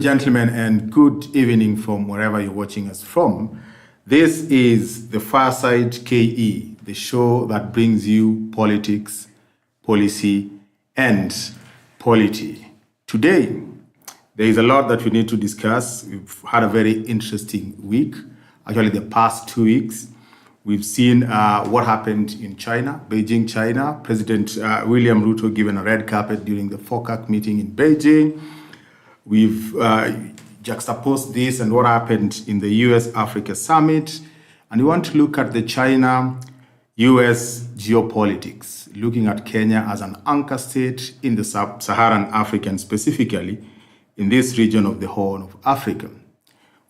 Gentlemen, and good evening from wherever you're watching us from. This is the FiresideKE, the show that brings you politics, policy, and polity. Today, there is a lot that we need to discuss. We've had a very interesting week. Actually, the past 2 weeks, we've seen what happened in China, Beijing, China. President William Ruto given a red carpet during the FOCAC meeting in Beijing. We've juxtaposed this and what happened in the US-Africa summit. And we want to look at the China-US geopolitics, looking at Kenya as an anchor state in the sub-Saharan Africa, and specifically in this region of the Horn of Africa.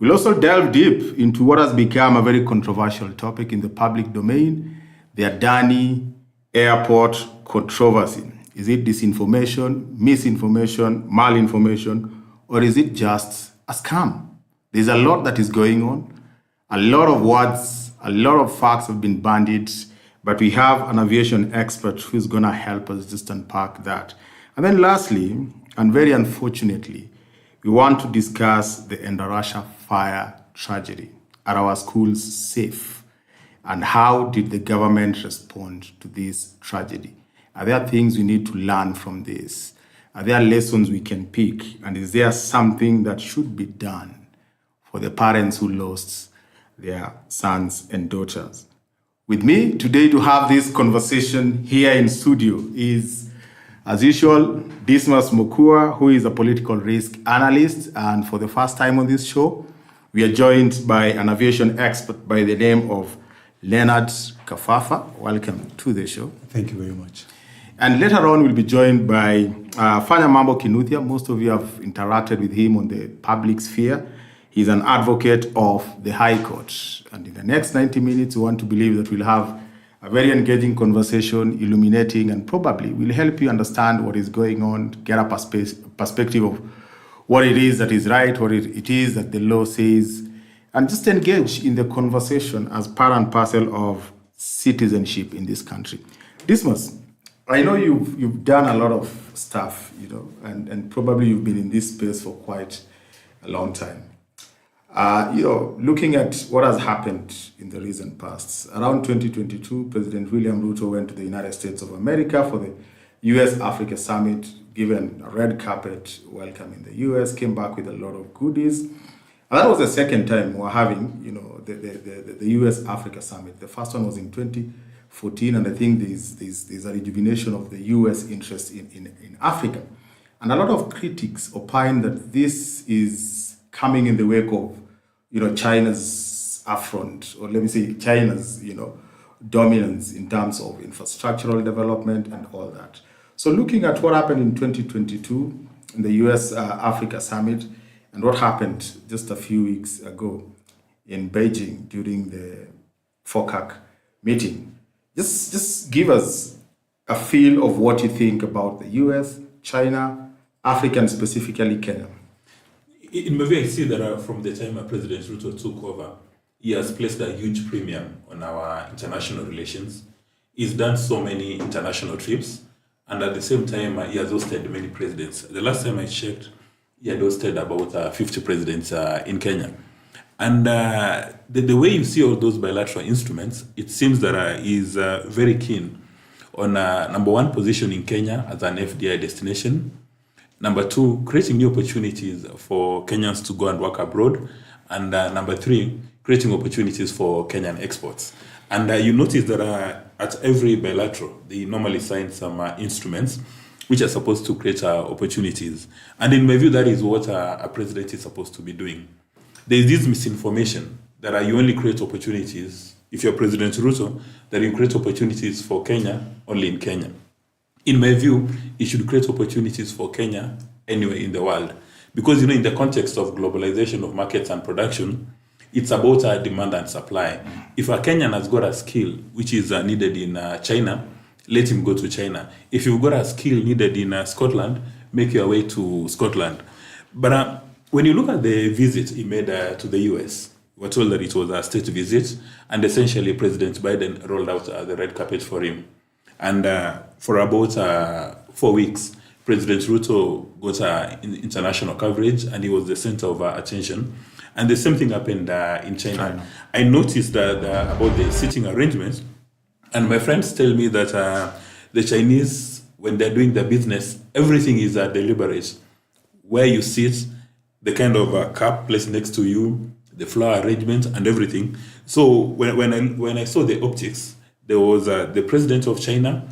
We'll also delve deep into what has become a very controversial topic in the public domain, the Adani airport controversy. Is it disinformation, misinformation, malinformation, or is it just a scam? There's a lot that is going on. A lot of words, a lot of facts have been bandied, but we have an aviation expert who's going to help us just unpack that. And then lastly, and very unfortunately, we want to discuss the Endarasha fire tragedy. Are our schools safe? And how did the government respond to this tragedy? Are there things we need to learn from this? Are there lessons we can pick? And is there something that should be done for the parents who lost their sons and daughters? With me today to have this conversation here in studio is, as usual, Dismas Mokua, who is a political risk analyst. And for the first time on this show, we are joined by an aviation expert by the name of Khafafa. Welcome to the show. Thank you very much. And later on, we'll be joined by Fanya mambo Kinuthia. Most of you have interacted with him on the public sphere. He's an advocate of the High Court. And in the next 90 minutes, we want to believe that we'll have a very engaging conversation, illuminating, and probably will help you understand what is going on, get a perspective of what it is that is right, what it is that the law says, and just engage in the conversation as part and parcel of citizenship in this country. Dismas, I know you've done a lot of stuff, and probably you've been in this space for quite a long time. Looking at what has happened in the recent past, around 2022, President William Ruto went to the United States of America for the US-Africa summit, given a red carpet welcome in the US, came back with a lot of goodies. And that was the second time we're having, the US-Africa summit. The first one was in 2014, and I think there's a rejuvenation of the US interest in Africa. And a lot of critics opine that this is coming in the wake of, China's affront, or let me say China's, dominance in terms of infrastructural development and all that. So looking at what happened in 2022 in the US-Africa summit and what happened just a few weeks ago in Beijing during the FOCAC meeting, just give us a feel of what you think about the US, China, Africa, and specifically Kenya. In my view, I see that from the time President Ruto took over, he has placed a huge premium on our international relations. He's done so many international trips, and at the same time, he has hosted many presidents. The last time I checked, he had hosted about 50 presidents in Kenya. And the way you see all those bilateral instruments, it seems that he's very keen on number one, positioning Kenya as an FDI destination. Number two, creating new opportunities for Kenyans to go and work abroad. And number three, creating opportunities for Kenyan exports. And you notice that at every bilateral, they normally sign some instruments which are supposed to create opportunities. And in my view, that is what a president is supposed to be doing. There is this misinformation that you only create opportunities, if you're President Ruto, that you create opportunities for Kenya only in Kenya. In my view, it should create opportunities for Kenya anywhere in the world. Because, in the context of globalization of markets and production, it's about demand and supply. If a Kenyan has got a skill which is needed in China, let him go to China. If you've got a skill needed in Scotland, make your way to Scotland. But when you look at the visit he made to the US, we're told that it was a state visit, and essentially President Biden rolled out the red carpet for him. And for about 4 weeks, President Ruto got international coverage and he was the center of attention. And the same thing happened in China. I noticed that about the seating arrangements, and my friends tell me that the Chinese, when they're doing their business, everything is deliberate. Where you sit, the kind of cup placed next to you, the flower arrangement, and everything. So when I saw the optics, there was the president of China,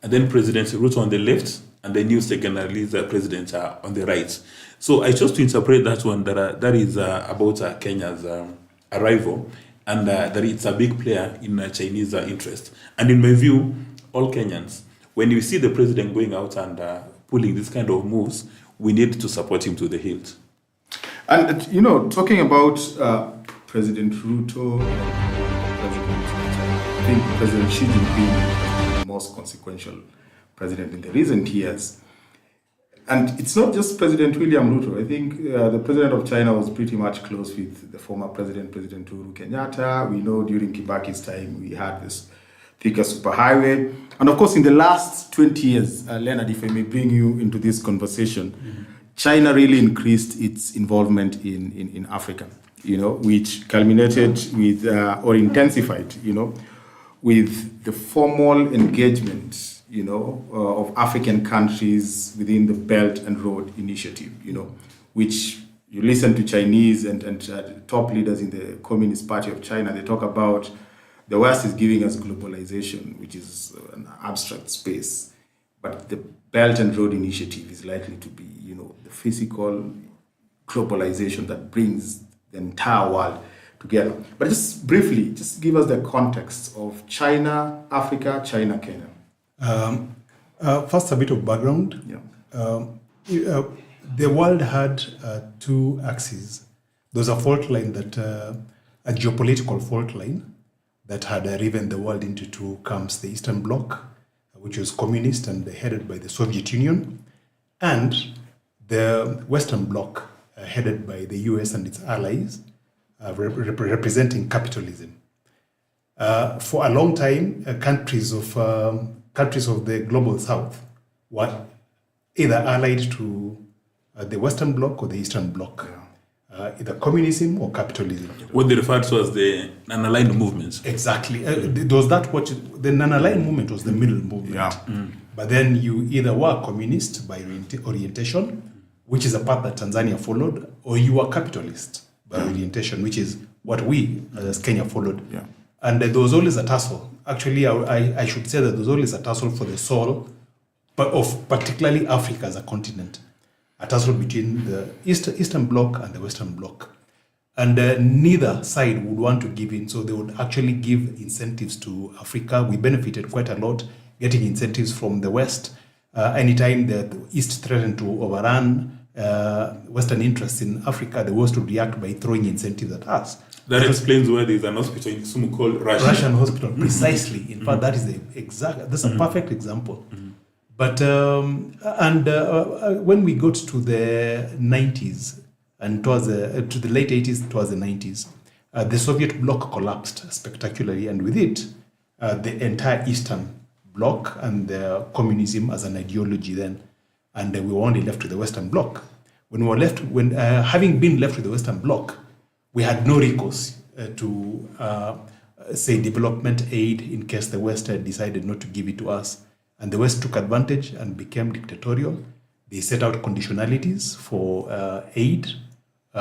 and then President Ruto on the left, and the new second president on the right. So I chose to interpret that one that is about Kenya's arrival, and that it's a big player in Chinese interest. And in my view, all Kenyans, when you see the president going out and pulling this kind of moves, we need to support him to the hilt. And, talking about President Ruto, I think President Xi Jinping is the most consequential president in the recent years. And it's not just President William Ruto. I think the president of China was pretty much close with the former President Uhuru Kenyatta. We know during Kibaki's time, we had this Thika superhighway. And of course, in the last 20 years, Leonard, if I may bring you into this conversation, China really increased its involvement in Africa, which culminated with, or intensified, with the formal engagement, of African countries within the Belt and Road Initiative, which you listen to Chinese and top leaders in the Communist Party of China, they talk about the West is giving us globalization, which is an abstract space. But the Belt and Road Initiative is likely to be, the physical globalization that brings the entire world together. But just briefly, just give us the context of China, Africa, China, Kenya. First, a bit of background. Yeah. The world had two axes. There was a fault line a geopolitical fault line that had riven the world into two camps: the Eastern Bloc, which was communist and headed by the Soviet Union, and the Western Bloc, headed by the US and its allies, representing capitalism. For a long time, countries of the global South were either allied to the Western Bloc or the Eastern Bloc, either communism or capitalism. What they referred to as the non-aligned movements. Exactly. The non-aligned movement was the middle movement. Yeah. But then you either were communist by orientation, which is a path that Tanzania followed, or you were capitalist by orientation, which is what we as Kenya followed. Yeah. And there was always a tussle. Actually, I should say that there was always a tussle for the soul, but of particularly Africa as a continent. A tussle between the Eastern Bloc and the Western Bloc. And neither side would want to give in, so they would actually give incentives to Africa. We benefited quite a lot getting incentives from the West. Anytime the East threatened to overrun Western interests in Africa, the West would react by throwing incentives at us. That explains why there is an hospital in Kisumu called Russian hospital, precisely. In fact, that is that's a perfect example. But when we got to the 90s and to the late 80s towards the 90s, the Soviet bloc collapsed spectacularly, and with it, the entire Eastern Bloc and the communism as an ideology then, and we were only left with the Western Bloc. Having been left with the Western Bloc, we had no recourse to say development aid in case the West had decided not to give it to us. And the West took advantage and became dictatorial. They set out conditionalities for aid,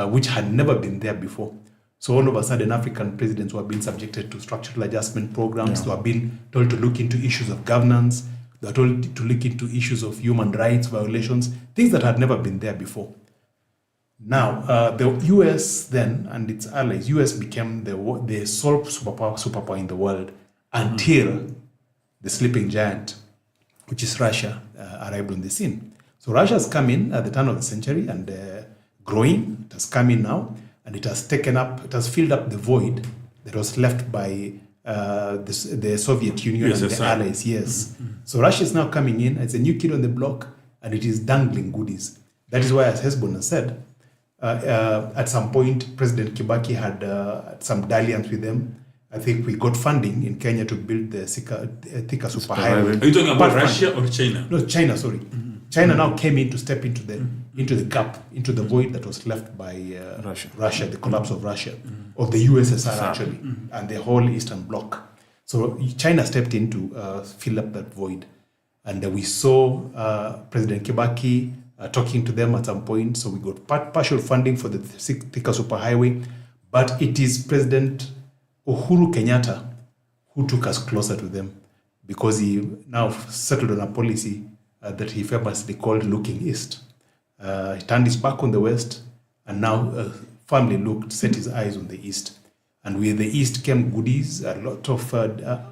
which had never been there before. So all of a sudden, African presidents were being subjected to structural adjustment programs. They were being told to look into issues of governance. They were told to look into issues of human rights violations, things that had never been there before. Now, the US then and its allies, US became the sole superpower in the world until the sleeping giant, which is Russia, arrived on the scene. So Russia has come in at the turn of the century and growing. It has come in now, and it has filled up the void that was left by the Soviet Union and the allies. Yes. So Russia is now coming in as a new kid on the block, and it is dangling goodies. That is why, as Hezbon has said, at some point, President Kibaki had some dalliance with them. I think we got funding in Kenya to build the Thika superhighway. Are you talking about Russia or China? No, China, sorry. China now came in to step into the gap, into the void that was left by Russia, the collapse of Russia, of the USSR actually, and the whole Eastern Bloc. So China stepped in to fill up that void. And we saw President Kibaki talking to them at some point. So we got partial funding for the Thika Superhighway. But it is President Uhuru Kenyatta who took us closer to them, because he now settled on a policy that he famously called looking east. He turned his back on the West and now firmly set his eyes on the East. And with the East came goodies, a lot of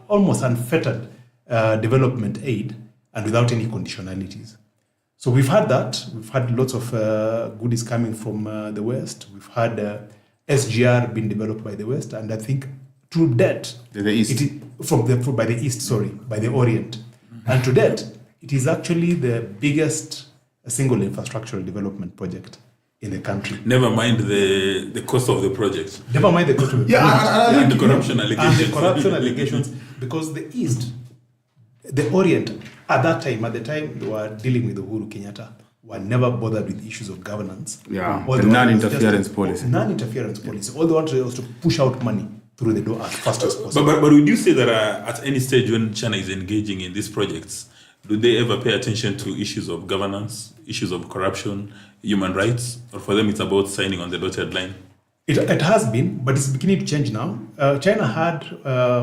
almost unfettered development aid, and without any conditionalities. So we've had that. We've had lots of goodies coming from the West. We've had SGR being developed by the West, and I think through that, the East. By the Orient. And to that, it is actually the biggest single infrastructural development project in the country. Never mind the cost of the project. Never mind the cost of the project. And the corruption allegations. And the corruption allegations, because the East, the Orient, at the time they were dealing with Uhuru Kenyatta, were never bothered with issues of governance. Yeah, the non-interference policy. Non-interference policy. All they wanted was to push out money through the door as fast as possible. But would you say that at any stage when China is engaging in these projects, do they ever pay attention to issues of governance, issues of corruption, human rights? Or for them it's about signing on the dotted line? It has been, but it's beginning to change now. China had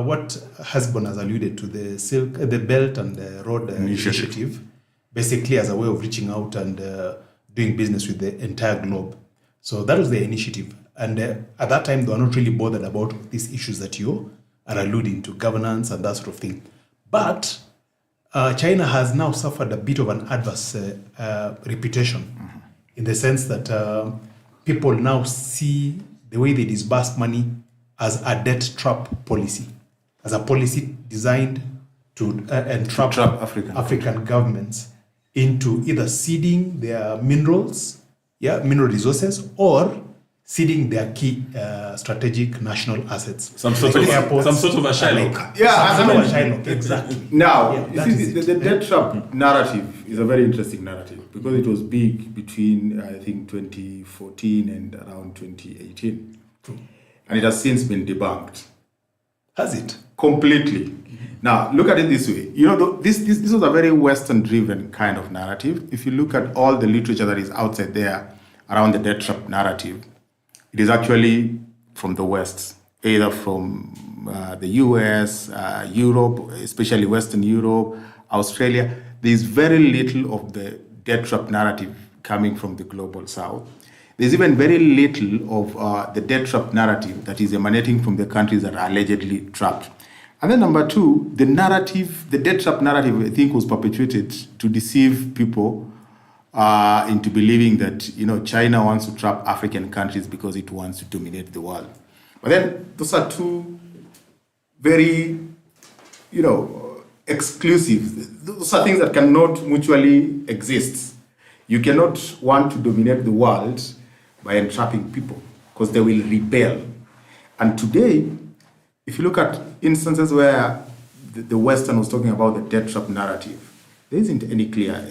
what Hezbon has alluded to, the Belt and the Road Initiative, basically as a way of reaching out and doing business with the entire globe. So that was the initiative. And at that time, they were not really bothered about these issues that you are alluding to, governance and that sort of thing. But China has now suffered a bit of an adverse reputation, in the sense that people now see the way they disburse money as a debt trap policy, as a policy designed to entrap African governments into either ceding their mineral resources, or ceding their key strategic national assets. Some sort of a Shylock. Exactly. Now, you see, the debt trap narrative is a very interesting narrative, because it was big between, I think, 2014 and around 2018. True. And it has since been debunked. Has it? Completely. Now, look at it this way. You know, this was a very Western-driven kind of narrative. If you look at all the literature that is outside there around the debt trap narrative, it is actually from the West, either from the US, Europe, especially Western Europe, Australia. There's very little of the debt trap narrative coming from the global South. There's even very little of the debt trap narrative that is emanating from the countries that are allegedly trapped. And then number two, the debt trap narrative, I think, was perpetuated to deceive people into believing that, China wants to trap African countries because it wants to dominate the world. But then those are two very, exclusive. Those are things that cannot mutually exist. You cannot want to dominate the world by entrapping people, because they will rebel. And today, if you look at instances where the Western was talking about the debt trap narrative, there isn't any clear,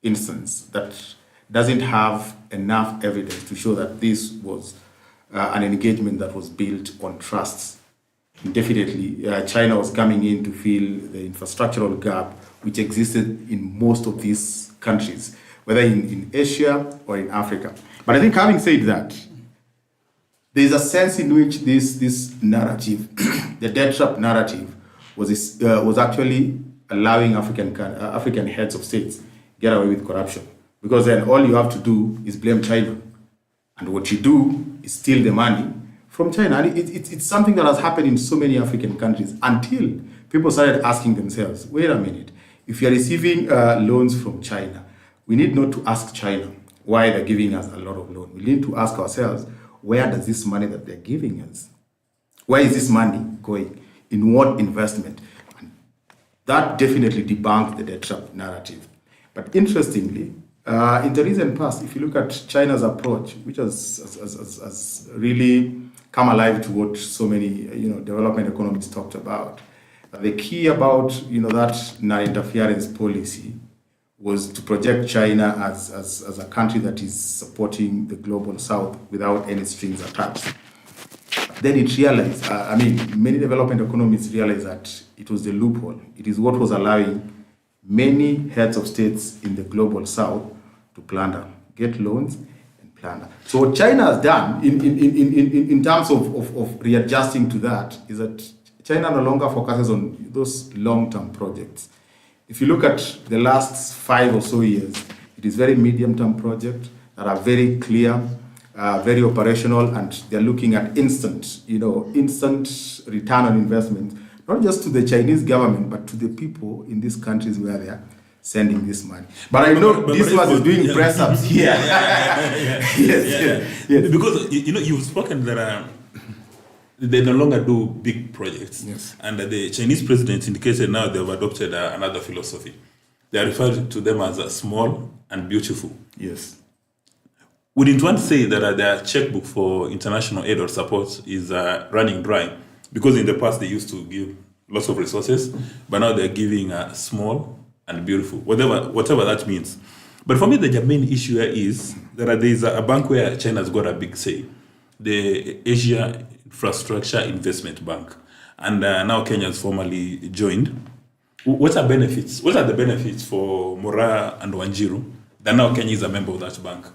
instance that doesn't have enough evidence to show that this was an engagement that was built on trusts. Definitely, China was coming in to fill the infrastructural gap which existed in most of these countries, whether in Asia or in Africa. But I think, having said that, there is a sense in which this narrative, the debt trap narrative, was actually allowing African heads of states get away with corruption, because then all you have to do is blame China, and what you do is steal the money from China. And it's something that has happened in so many African countries, until people started asking themselves, wait a minute, if you are receiving loans from China, we need not to ask China why they're giving us a lot of loan. We need to ask ourselves, where does this money that they're giving us, where is this money going? In what investment? And that definitely debunked the debt trap narrative. But interestingly, in the recent past, if you look at China's approach, which has really come alive to what so many development economists talked about, the key about that non-interference policy was to project China as a country that is supporting the global south without any strings attached. Then it realized, many development economists realized that it was the loophole. It is what was allowing many heads of states in the global south to plunder, get loans and plunder. So what China has done in terms of readjusting to that is that China no longer focuses on those long-term projects. If you look at the last 5 or so years, it is very medium-term projects that are very clear, very operational, and they're looking at instant return on investment, not just to the Chinese government, but to the people in these countries where they are sending this money. But I know Dismas is doing press-ups here. Yes. Because, you've spoken that they no longer do big projects. Yes. And the Chinese president indicated now they've adopted another philosophy. They are referred to them as small and beautiful. Yes. Wouldn't one say that their checkbook for international aid or support is running dry? Because in the past they used to give lots of resources, but now they're giving small and beautiful, whatever that means. But for me, the main issue here is that there is a bank where China's got a big say, the Asia Infrastructure Investment Bank, and now Kenya has formally joined. What are the benefits for Mora and Wanjiru that now Kenya is a member of that bank?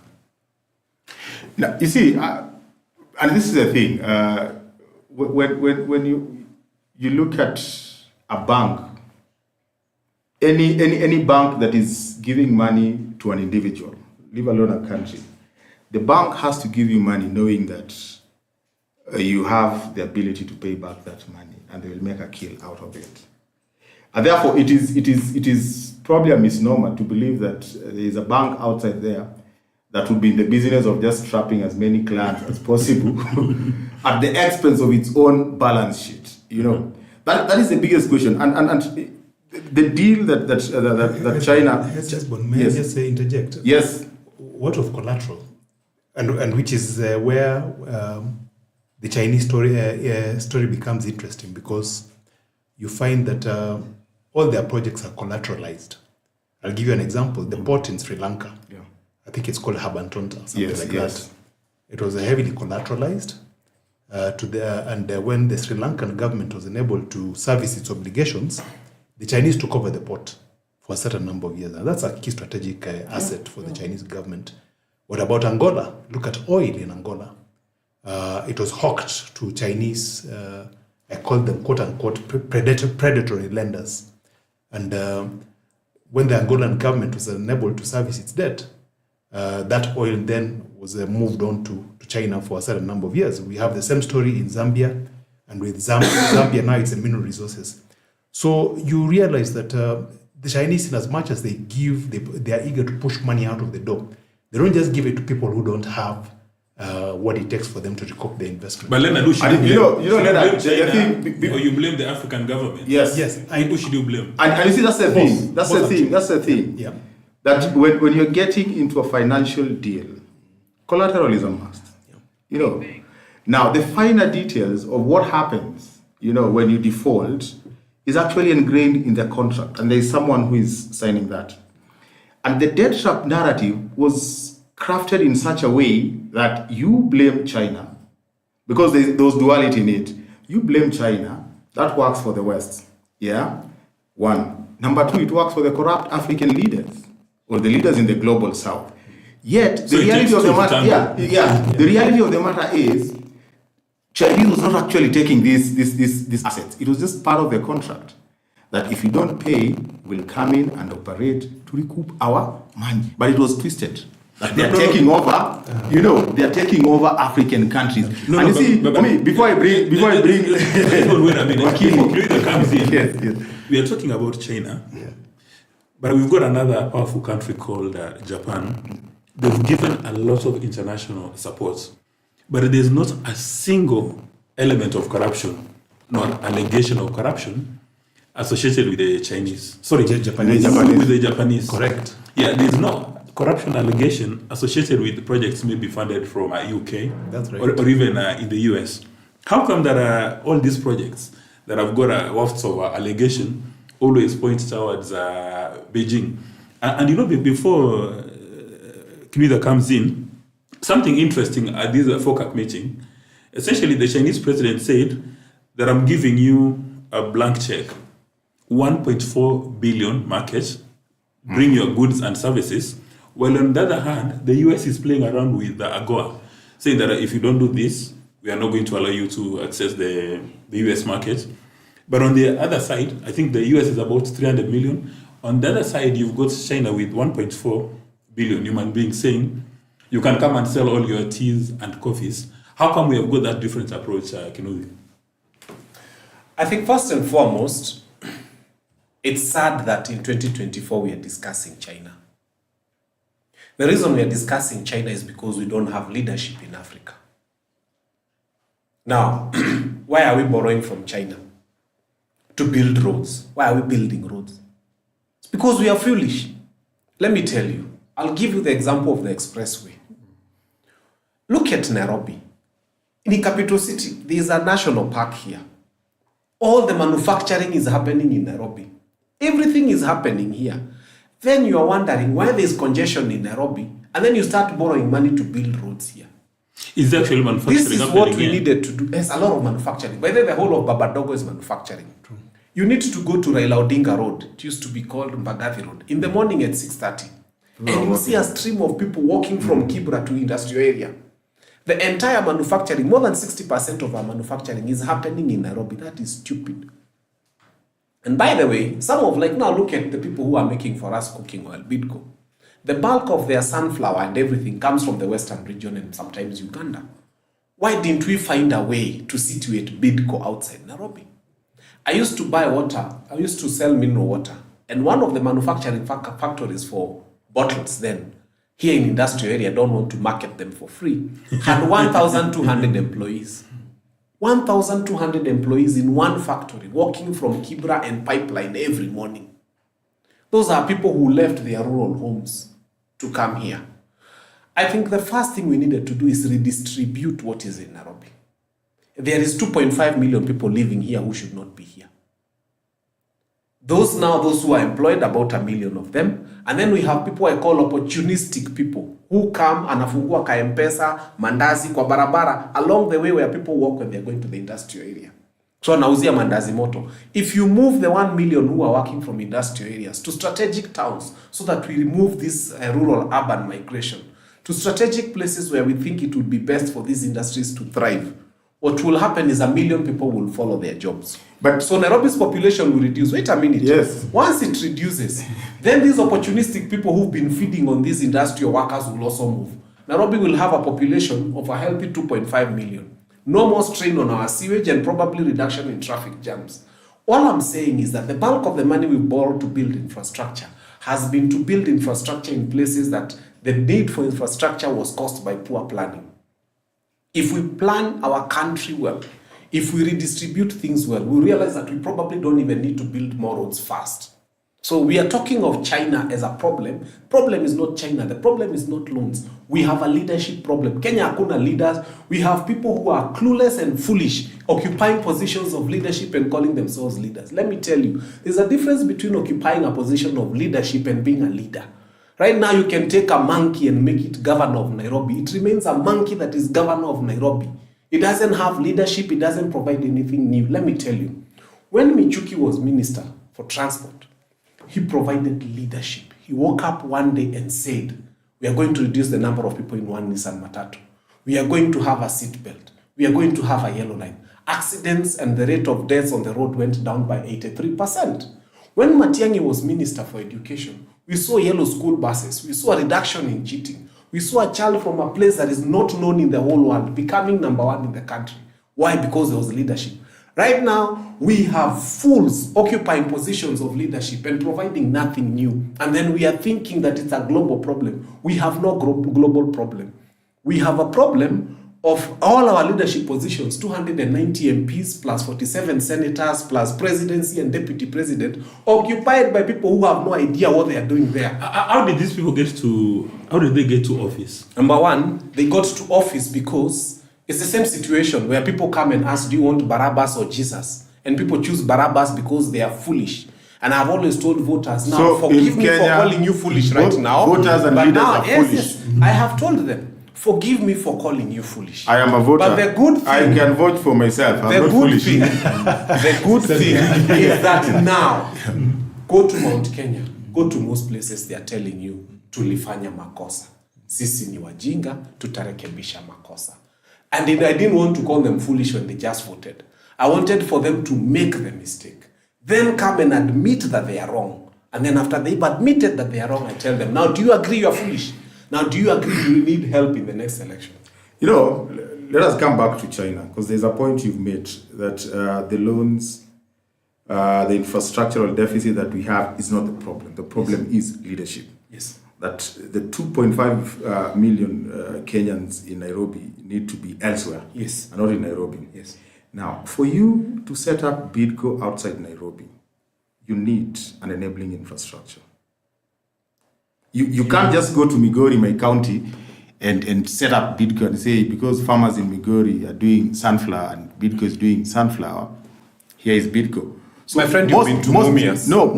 Now, you see, and this is the thing, when you look at a bank, any bank that is giving money to an individual, leave alone a country, the bank has to give you money knowing that you have the ability to pay back that money, and they will make a kill out of it. And therefore, it is probably a misnomer to believe that there is a bank outside there that would be in the business of just trapping as many clients as possible at the expense of its own balance sheet. That is the biggest question. And the deal that China. Hezbon, may I just interject? Yes. What of collateral, and which is where the Chinese story becomes interesting, because you find that all their projects are collateralized. I'll give you an example. The port in Sri Lanka. Yeah. I think it's called Habantonta, something that. It was heavily collateralized, and when the Sri Lankan government was unable to service its obligations, the Chinese took over the port for a certain number of years, and that's a key strategic asset for the Chinese government. What about Angola? Look at oil in Angola. It was hawked to Chinese. I call them quote-unquote predatory lenders, and when the Angolan government was unable to service its debt, that oil then was moved on to China for a certain number of years. We have the same story in Zambia, and with Zambia now it's a mineral resources. So you realize that the Chinese, in as much as they give, they are eager to push money out of the door. They don't just give it to people who don't have what it takes for them to recoup the investment. But Leonard, who should you blame the African government? Yes. Who should you blame? And you see, that's the thing. That's the thing. Yeah. That when you're getting into a financial deal, collateral is a must. Yeah. Now the finer details of what happens, when you default, is actually ingrained in the contract, and there is someone who is signing that. And the debt trap narrative was crafted in such a way that you blame China, because there's duality in it. You blame China, that works for the West. Yeah? One. Number two, it works for the corrupt African leaders, or the leaders in the global South. Yet, the reality of the matter, the reality of the matter is, Chinese was not actually taking these assets. It was just part of the contract that if you don't pay, we'll come in and operate to recoup our money. But it was twisted. That they are taking over, they are taking over African countries. Before I bring wait a minute. Comes in. Yes. We are talking about China, but we've got another powerful country called Japan. They've given a lot of international support, but there's not a single element of corruption, nor allegation of corruption associated with the Chinese. Sorry, Japanese. With the Japanese. Correct. Yeah, there's no corruption allegation associated with projects maybe funded from UK. That's right. or even in the US. How come that all these projects that have got a wafts of allegation always point towards Beijing? And before Kinuthia comes in, something interesting at this FOCAC meeting, essentially the Chinese president said that I'm giving you a blank check, 1.4 billion market, bring your goods and services, while on the other hand, the US is playing around with the AGOA, saying that if you don't do this, we are not going to allow you to access the US market. But on the other side, I think the US is about 300 million. On the other side, you've got China with 1.4 billion human beings saying, you can come and sell all your teas and coffees. How come we have got that different approach, Kinuthia? I think first and foremost, it's sad that in 2024 we are discussing China. The reason we are discussing China is because we don't have leadership in Africa. Now, why are we borrowing from China to build roads? Why are we building roads? It's because we are foolish. Let me tell you, I'll give you the example of the expressway. Look at Nairobi. In the capital city, there is a national park here. All the manufacturing is happening in Nairobi. Everything is happening here. Then you are wondering why there is congestion in Nairobi, and then you start borrowing money to build roads here. Is there actually manufacturing? This is what we needed to do. There's a lot of manufacturing. By the whole of Babadogo is manufacturing. True. You need to go to Raila Odinga Road. It used to be called Mbagathi Road. In the morning at 6:30. And you see a stream of people walking from Kibra to industrial area. The entire manufacturing, more than 60% of our manufacturing is happening in Nairobi. That is stupid. And by the way, now look at the people who are making for us cooking oil, Bidco. The bulk of their sunflower and everything comes from the western region and sometimes Uganda. Why didn't we find a way to situate Bidco outside Nairobi? I used to buy water. I used to sell mineral water. And one of the manufacturing factories for bottles then, here in industrial area, don't want to market them for free, had 1,200 employees. 1,200 employees in one factory, walking from Kibra and Pipeline every morning. Those are people who left their rural homes to come here. I think the first thing we needed to do is redistribute what is in Nairobi. There is 2.5 million people living here who should not be here. Those who are employed, about 1 million of them. And then we have people I call opportunistic people who come anafungua ka M-Pesa, mandazi kwa barabara along the way where people walk when they're going to the industrial area. So anauzia mandazi moto. If you move the 1 million who are working from industrial areas to strategic towns so that we remove this rural-urban migration, to strategic places where we think it would be best for these industries to thrive, what will happen is 1 million people will follow their jobs. But so Nairobi's population will reduce. Wait a minute. Yes. Once it reduces, then these opportunistic people who've been feeding on these industrial workers will also move. Nairobi will have a population of a healthy 2.5 million. No more strain on our sewage and probably reduction in traffic jams. All I'm saying is that the bulk of the money we borrowed to build infrastructure has been to build infrastructure in places that the need for infrastructure was caused by poor planning. If we plan our country well, if we redistribute things well, we realize that we probably don't even need to build more roads fast. So we are talking of China as a problem. Problem is not China. The problem is not loans. We have a leadership problem. Kenya hakuna leaders. We have people who are clueless and foolish, occupying positions of leadership and calling themselves leaders. Let me tell you, there's a difference between occupying a position of leadership and being a leader. Right now, you can take a monkey and make it governor of Nairobi. It remains a monkey that is governor of Nairobi. It doesn't have leadership. It doesn't provide anything new. Let me tell you, when Michuki was minister for transport, he provided leadership. He woke up one day and said, we are going to reduce the number of people in one Nissan Matatu. We are going to have a seat belt. We are going to have a yellow line. Accidents and the rate of deaths on the road went down by 83%. When Matiang'i was minister for education, we saw yellow school buses. We saw a reduction in cheating. We saw a child from a place that is not known in the whole world becoming number one in the country. Why? Because there was leadership. Right now, we have fools occupying positions of leadership and providing nothing new. And then we are thinking that it's a global problem. We have no global problem. We have a problem of all our leadership positions, 290 MPs plus 47 senators plus presidency and deputy president, occupied by people who have no idea what they are doing there. How did these people get to office? Number one, they got to office because it's the same situation where people come and ask, do you want Barabbas or Jesus? And people choose Barabbas because they are foolish. And I've always told voters, now, So forgive in me Kenya, for calling you foolish right now. voters and but leaders now, are yes, foolish. yes, I have told them, forgive me for calling you foolish. I am a voter. But the good thing, I can vote for myself. I'm the not good foolish. thing, the good thing is that now, go to Mount Kenya, go to most places, they are telling you, tulifanya makosa. Sisi ni wajinga, tutarekebisha makosa. And I didn't want to call them foolish when they just voted. I wanted for them to make the mistake. Then come and admit that they are wrong. And then after they've admitted that they are wrong, I tell them, now do you agree you are foolish? Now do you agree you need help in the next election? You know, let us come back to China, because there's a point you've made that the loans, the infrastructural deficit that we have is not the problem. The problem is leadership. Yes. That the 2.5 million Kenyans in Nairobi need to be elsewhere. Yes. And not in Nairobi. Yes. Now, for you to set up BIDCO outside Nairobi, you need an enabling infrastructure. You can't just go to Migori, my county, and set up BIDCO and say, because farmers in Migori are doing sunflower and BIDCO is doing sunflower, here is BIDCO. So my friend, you've been to Mumias. No,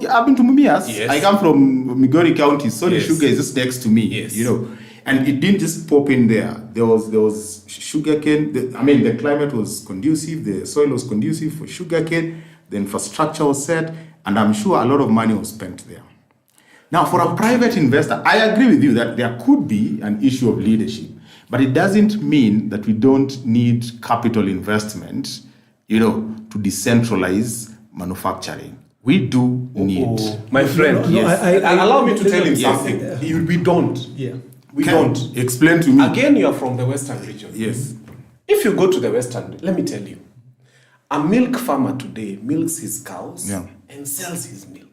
I've been to Mumias. Yes. I come from Migori County. Solid Yes. Sugar is just next to me. Yes. You know, and it didn't just pop in there. There was sugarcane. The climate was conducive. The soil was conducive for sugarcane. The infrastructure was set, and I'm sure a lot of money was spent there. Now, for a private investor, I agree with you that there could be an issue of leadership, but it doesn't mean that we don't need capital investment, you know, to decentralize manufacturing. We do need. My friend, No, yes. Allow me to tell him something. We don't. Yeah. We Can don't. explain to me. Again, you are from the Western region. Yes. If you go to the Western, let me tell you, a milk farmer today milks his cows and sells his milk.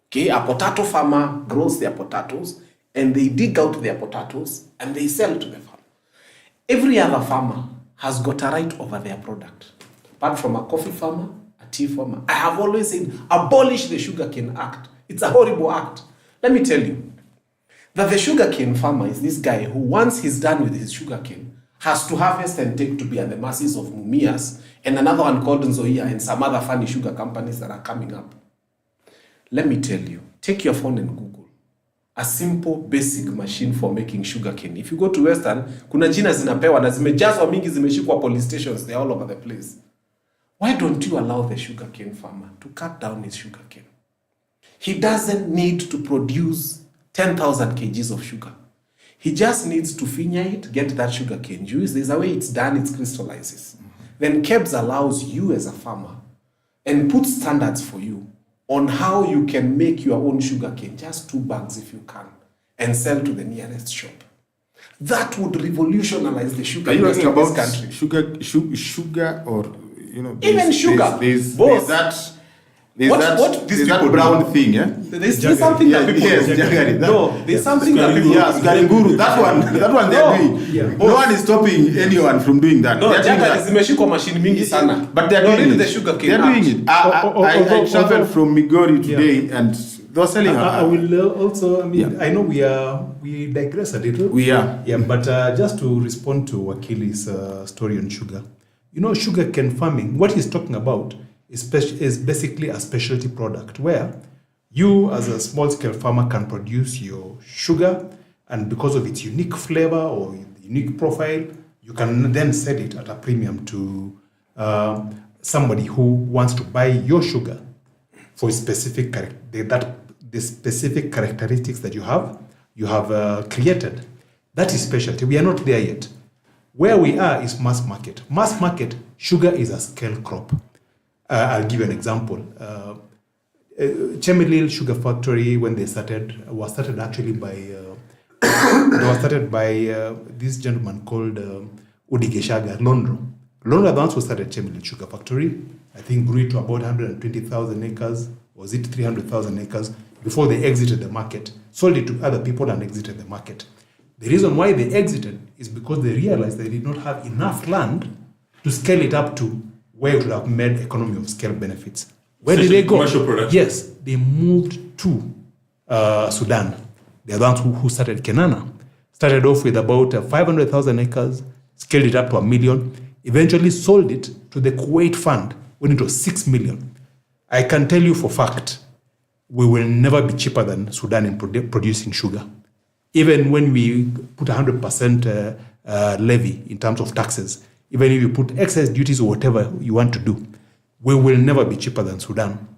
Okay, a potato farmer grows their potatoes and they dig out their potatoes and they sell to the farmer. Every other farmer has got a right over their product. Apart from a coffee farmer, a tea farmer. I have always said, abolish the Sugarcane Act. It's a horrible act. Let me tell you, that the sugarcane farmer is this guy who, once he's done with his sugarcane, has to harvest and take to be at the masses of Mumias and another one called Nzoia and some other funny sugar companies that are coming up. Let me tell you, take your phone and Google a simple basic machine for making sugarcane. If you go to Western, kuna jina zinapewa na zimejazwa mingi, zimeshikwa police stations, they're all over the place. Why don't you allow the sugarcane farmer to cut down his sugarcane? He doesn't need to produce 10,000 kgs of sugar. He just needs to Fanya it, get that sugarcane juice. There's a way it's done, it crystallizes. Then KEBS allows you as a farmer and puts standards for you on how you can make your own sugarcane, just 2 bags if you can, and sell to the nearest shop. That would revolutionize the sugar industry of this country. Sugar or, you know, Even sugar. There's Both. There's that brown thing, yeah? There's something that people jaggery. No, there's something that people Gariguru, that one they're doing. Yeah. No one is stopping anyone from doing that. No, They're doing jaggery that. zimeshikwa machine mingi sana. But they're No, doing really it. the sugarcane They're act. doing it. I traveled from Migori today and they were selling I will also, Yeah. I know we digress a little. We are. Yeah, but just to respond to Wakili's story on sugar, you know, sugarcane farming, what he's talking about is basically a specialty product where you as a small-scale farmer can produce your sugar, and because of its unique flavor or unique profile, you can then sell it at a premium to somebody who wants to buy your sugar for specific the specific characteristics that you have created. That is specialty. We are not there yet. Where we are is mass market. Mass market, sugar is a scale crop. I'll give you an example. Chemelil Sugar Factory, when they was started actually by this gentleman called Udigeshaga, Londro. Londro the ones who started Chemelil Sugar Factory. I think grew it to about 120,000 acres. Was it 300,000 acres? Before they exited the market, sold it to other people and exited the market. The reason why they exited is because they realized they did not have enough land to scale it up to where it would have made economy of scale benefits. Where did they go? Commercial production. Yes, they moved to Sudan. They are the ones who started Kenana. Started off with about 500,000 acres, scaled it up to 1 million, eventually sold it to the Kuwait Fund when it was 6 million. I can tell you for fact, we will never be cheaper than Sudan in producing sugar. Even when we put 100% levy in terms of taxes, even if you put excess duties or whatever you want to do, we will never be cheaper than Sudan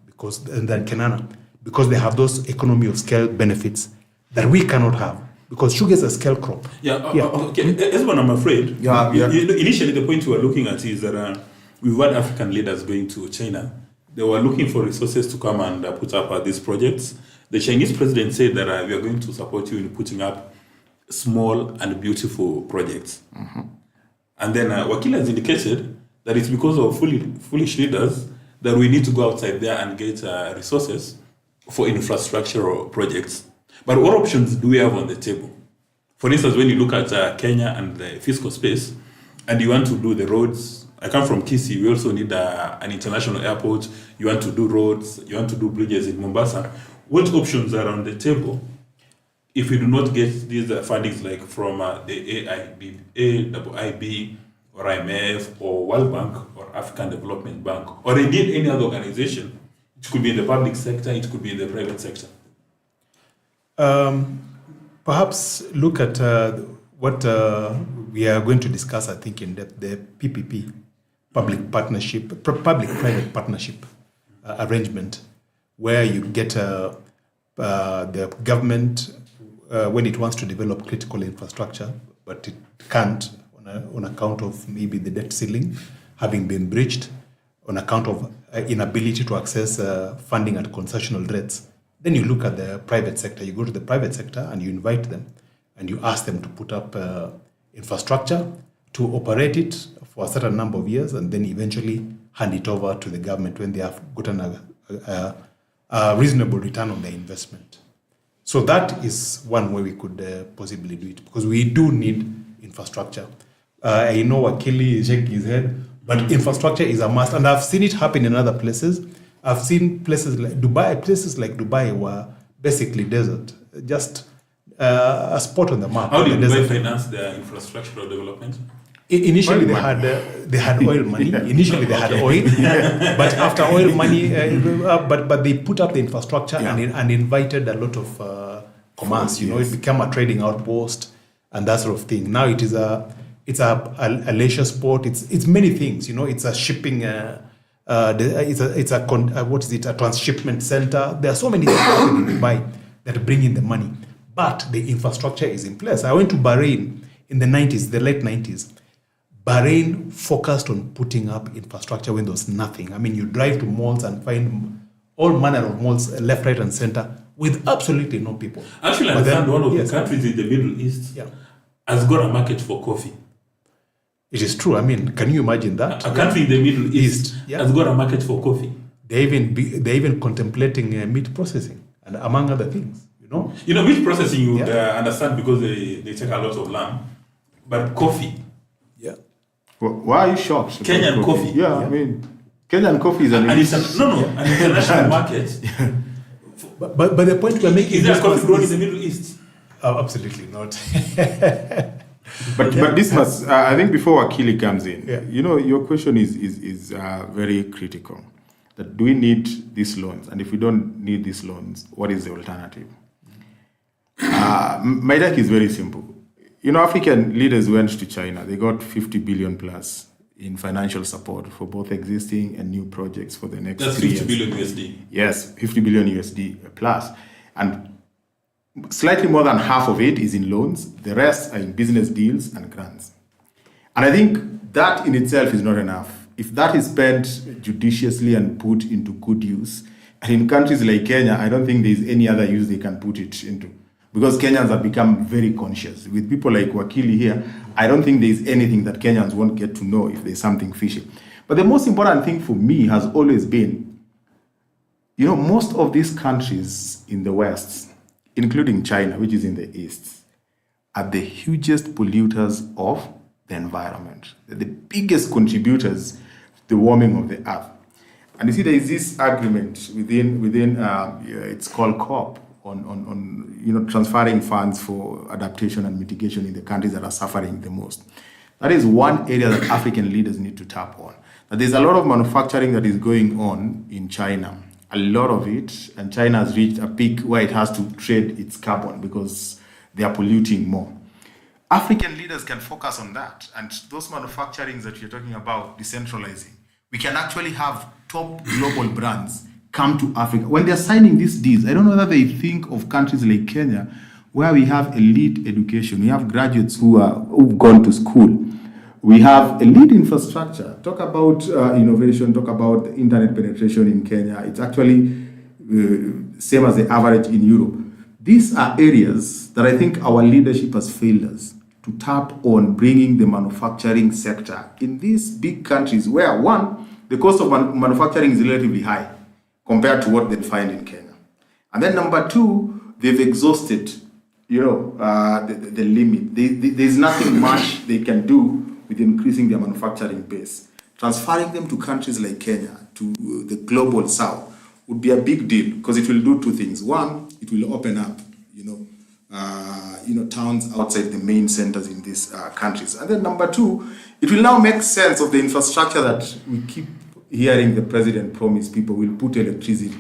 than Kenana, because they have those economy of scale benefits that we cannot have, because sugar is a scale crop. Okay. Hezbon, I'm afraid. Initially, the point we were looking at is that we've had African leaders going to China. They were looking for resources to come and put up these projects. The Chinese president said that we are going to support you in putting up small and beautiful projects. Mm-hmm. And then Wakil has indicated that it's because of foolish leaders that we need to go outside there and get resources for infrastructural projects. But what options do we have on the table? For instance, when you look at Kenya and the fiscal space, and you want to do the roads, I come from Kisii, we also need an international airport, you want to do roads, you want to do bridges in Mombasa. What options are on the table if we do not get these fundings like from the AIB or IMF or World Bank or African Development Bank or indeed any other organization? It could be in the public sector, it could be in the private sector. Perhaps look at what we are going to discuss, I think, in depth, the PPP, public-private partnership arrangement, where you get the government when it wants to develop critical infrastructure, but it can't on account of maybe the debt ceiling having been breached, on account of inability to access funding at concessional rates. Then you look at the private sector. You go to the private sector and you invite them and you ask them to put up infrastructure, to operate it for a certain number of years, and then eventually hand it over to the government when they have gotten a reasonable return on their investment. So that is one way we could possibly do it, because we do need infrastructure. I know Wakili is shaking his head, but infrastructure is a must, and I've seen it happen in other places. I've seen places like Dubai were basically desert, just a spot on the map. How did Dubai finance their infrastructural development? Initially, they had oil money. Initially, they had oil, but after oil money, but they put up the infrastructure and invited a lot of commerce. You know, it became a trading outpost and that sort of thing. Now it is a leisure sport. It's many things. You know, it's a shipping. It's a transshipment center. There are so many things in Dubai that bring in the money, but the infrastructure is in place. I went to Bahrain in the late 90s. Bahrain focused on putting up infrastructure when there was nothing. I mean, you drive to malls and find all manner of malls left, right, and center with absolutely no people. Actually, I understand one of the countries in the Middle East has got a market for coffee. It is true. I mean, can you imagine that? A country in the Middle East has got a market for coffee. They're even contemplating meat processing, and among other things. You know, meat processing you would understand because they take a lot of land, but coffee. Yeah. Well, why are you shocked? Kenyan coffee. Yeah, I mean, Kenyan coffee is an international market. But the point we're making is there coffee grown in the Middle East? Absolutely not. But Dismas, I think before Wakili comes in, you know, your question is very critical. That do we need these loans? And if we don't need these loans, what is the alternative? My take is very simple. You know, African leaders went to China. They got 50 billion plus in financial support for both existing and new projects for the next 3 years. That's 50 billion USD. Yes, 50 billion USD plus. And slightly more than half of it is in loans. The rest are in business deals and grants. And I think that in itself is not enough. If that is spent judiciously and put into good use, and in countries like Kenya, I don't think there's any other use they can put it into. Because Kenyans have become very conscious. With people like Wakili here, I don't think there's anything that Kenyans won't get to know if there's something fishy. But the most important thing for me has always been, you know, most of these countries in the West, including China, which is in the East, are the hugest polluters of the environment. They're the biggest contributors to the warming of the earth. And you see, there is this agreement within it's called COP, on you know, transferring funds for adaptation and mitigation in the countries that are suffering the most. That is one area that African leaders need to tap on. There's a lot of manufacturing that is going on in China, a lot of it, and China has reached a peak where it has to trade its carbon because they are polluting more. African leaders can focus on that, and those manufacturings that you're talking about, decentralizing. We can actually have top global brands come to Africa. When they're signing these deals, I don't know whether they think of countries like Kenya, where we have elite education. We have graduates who've gone to school. We have elite infrastructure. Talk about innovation, talk about the internet penetration in Kenya. It's actually same as the average in Europe. These are areas that I think our leadership has failed us to tap on, bringing the manufacturing sector in these big countries where, one, the cost of manufacturing is relatively high compared to what they find in Kenya. And then number two, they've exhausted, the limit. There's nothing much they can do with increasing their manufacturing base. Transferring them to countries like Kenya, to the global south, would be a big deal because it will do two things. One, it will open up, towns outside the main centers in these countries. And then number two, it will now make sense of the infrastructure that we keep hearing the president promise people will put electricity.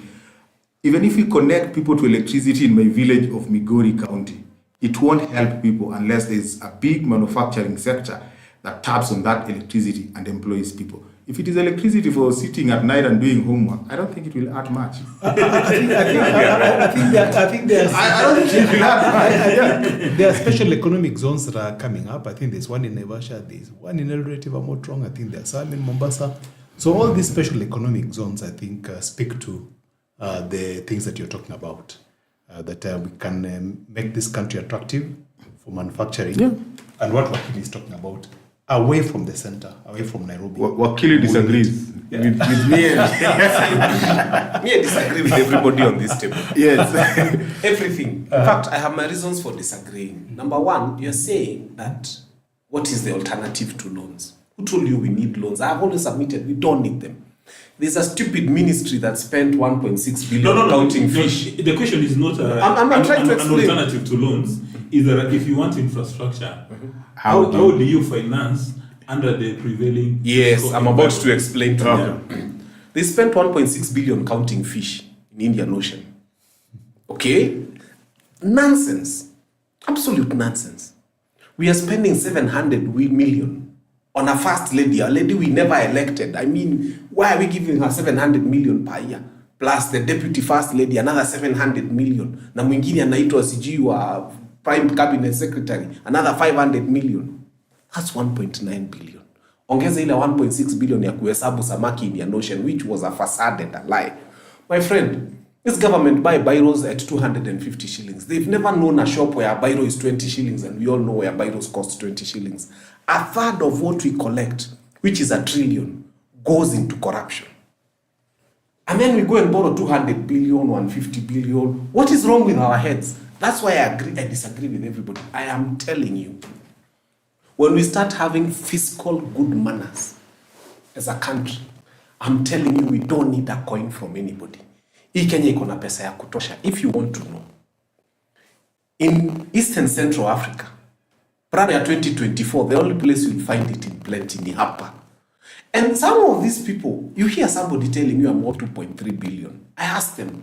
Even if we connect people to electricity in my village of Migori County, it won't help people unless there's a big manufacturing sector that taps on that electricity and employs people. If it is electricity for sitting at night and doing homework, I don't think it will add much. I think there are special economic zones that are coming up. I think there's one in Endarasha, there's one in Eldoret, if I'm not wrong. I think there's some in Mombasa. So all these special economic zones, I think, speak to the things that you're talking about, that we can make this country attractive for manufacturing. Yeah. And what Wakili is talking about, away from the center, away from Nairobi. Wakili disagrees with me. Me, I disagree with everybody on this table. Yes. Everything. In fact, I have my reasons for disagreeing. Number one, you're saying that what is the alternative to loans? Who told you we need loans? I've always admitted we don't need them. There's a stupid ministry that spent 1.6 billion counting fish. The question is not I'm trying to explain. An alternative to loans. Is that if you want infrastructure, how do you finance under the prevailing? Yes, I'm about to explain to you. They spent 1.6 billion counting fish in Indian Ocean. Okay? Nonsense. Absolute nonsense. We are spending 700 million on a first lady, a lady we never elected. I mean, why are we giving her 700 million per year? Plus the deputy first lady, another 700 million. Na mwingine anaitwa sijui wa prime cabinet secretary, another 500 million. That's 1.9 billion. Ongeza ile 1.6 billion ya kuhesabu samaki in the ocean, which was a facade and a lie. My friend, this government buy biros at 250 shillings. They've never known a shop where a biro is 20 shillings, and we all know where biros cost 20 shillings. A third of what we collect, which is $1 trillion, goes into corruption. And then we go and borrow 200 billion, 150 billion. What is wrong with our heads? That's why I disagree with everybody. I am telling you, when we start having fiscal good manners as a country, I'm telling you, we don't need a coin from anybody. Hii Kenya iko na pesa ya kutosha. If you want to know, in Eastern Central Africa, prior to 2024, the only place you'll find it in plenty ni hapa. And some of these people, you hear somebody telling you I'm worth 2.3 billion. I ask them,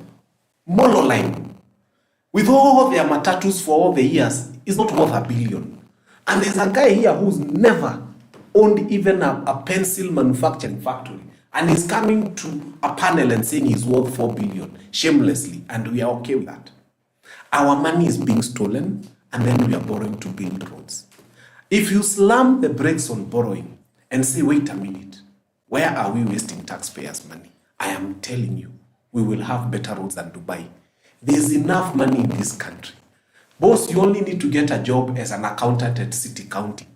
Molo line, with all their matatus for all the years, is not worth $1 billion. And there's a guy here who's never owned even a pencil manufacturing factory. And he's coming to a panel and saying he's worth 4 billion, shamelessly. And we are okay with that. Our money is being stolen, and then we are borrowing to build roads. If you slam the brakes on borrowing and say, wait a minute, where are we wasting taxpayers' money? I am telling you, we will have better roads than Dubai. There's enough money in this country. Boss, you only need to get a job as an accountant at City County.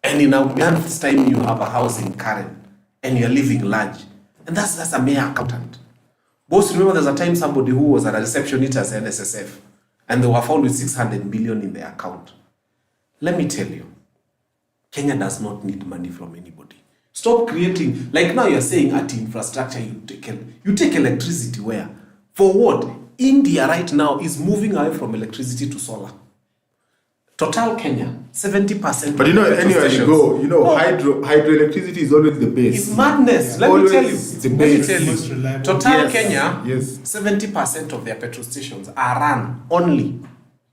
And in a month's time, you have a house in Karen, and you're living large. And that's a mere accountant. Boss, remember there's a time somebody who was a receptionist at NSSF, and they were found with 600 million in their account. Let me tell you, Kenya does not need money from anybody. Stop creating, like now you're saying at infrastructure, you take electricity where? For what? India right now is moving away from electricity to solar. Total Kenya, 70%. But you know, of petrol anywhere you stations. go, you know, No. hydroelectricity is always the base. It's madness. Let Always me tell you. it's the Let me base. tell Most you. reliable. Total Yes. Kenya, Yes. 70% of their petrol stations are run only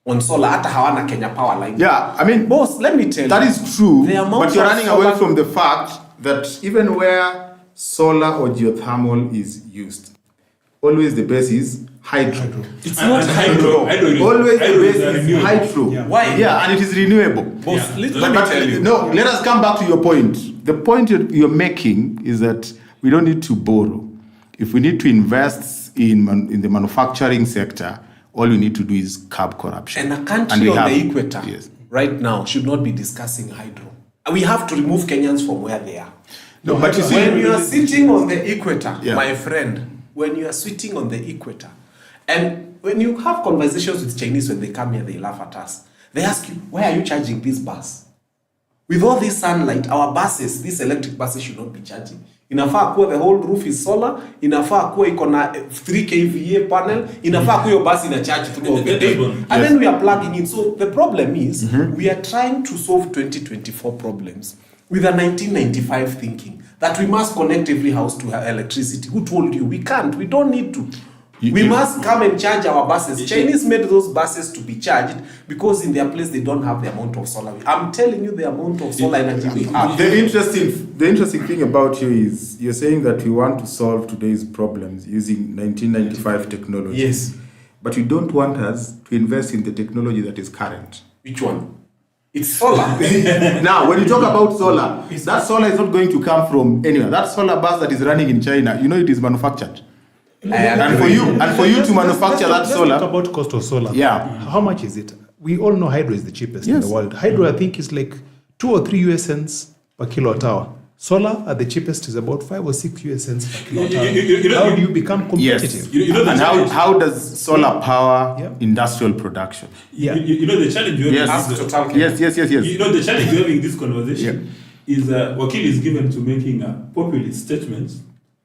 on solar. Hata hawana Kenya power line. Yeah, I mean, Boss, let me tell that you. is true, The amount but you're of running solar- away from the fact that even where solar or geothermal is used, always the base is hydro. It's And not hydro. Always the base is renewable. hydro. Yeah. Why? Yeah, and it is renewable. Boss, Yeah. let me tell you. No, let us come back to your point. The point you're making is that we don't need to borrow. If we need to invest in the manufacturing sector, all we need to do is curb corruption. And a country we on have- the equator Yes. right now should not be discussing hydro. We have to remove Kenyans from where they are. No, but you see, When you are sitting on the equator, Yeah. my friend, when you are sitting on the equator, and when you have conversations with Chinese when they come here, they laugh at us. They ask you, why are you charging this bus? With all this sunlight, our buses, these electric buses should not be charging. Inafaa kuwa the whole roof is solar, inafaa kuwa iko na 3 kVA panel, inafaa kuwa your bus ina charge throughout the day. And then we are plugging in. So the problem is, we are trying to solve 2024 problems with a 1995 thinking that we must connect every house to electricity. Who told you? We can't. We don't need to. We must come and charge our buses. Chinese made those buses to be charged because in their place they don't have the amount of solar. I'm telling you the amount of solar energy we have. The interesting thing about you is you're saying that we want to solve today's problems using 1995 technology. Yes. But you don't want us to invest in the technology that is current. Which one? It's solar. Now, when you talk about solar, that solar is not going to come from anywhere. That solar bus that is running in China, you know it is manufactured. And for you to manufacture that Let's solar, talk about cost of solar. Yeah. How much is it? We all know hydro is the cheapest in Yes. the world. Hydro, I think, is like 2 or 3 US cents per kilowatt hour. Solar at the cheapest is about 5 or 6 US cents per kilowatt hour. You know- How do you become competitive? yes. You know the And challenge- how does solar power Yeah. industrial production? Yeah. You know the challenge you're Yes. having. Ask Total Kenya. Yes. You know the challenge you're having in this conversation is Wakil is given to making populist statements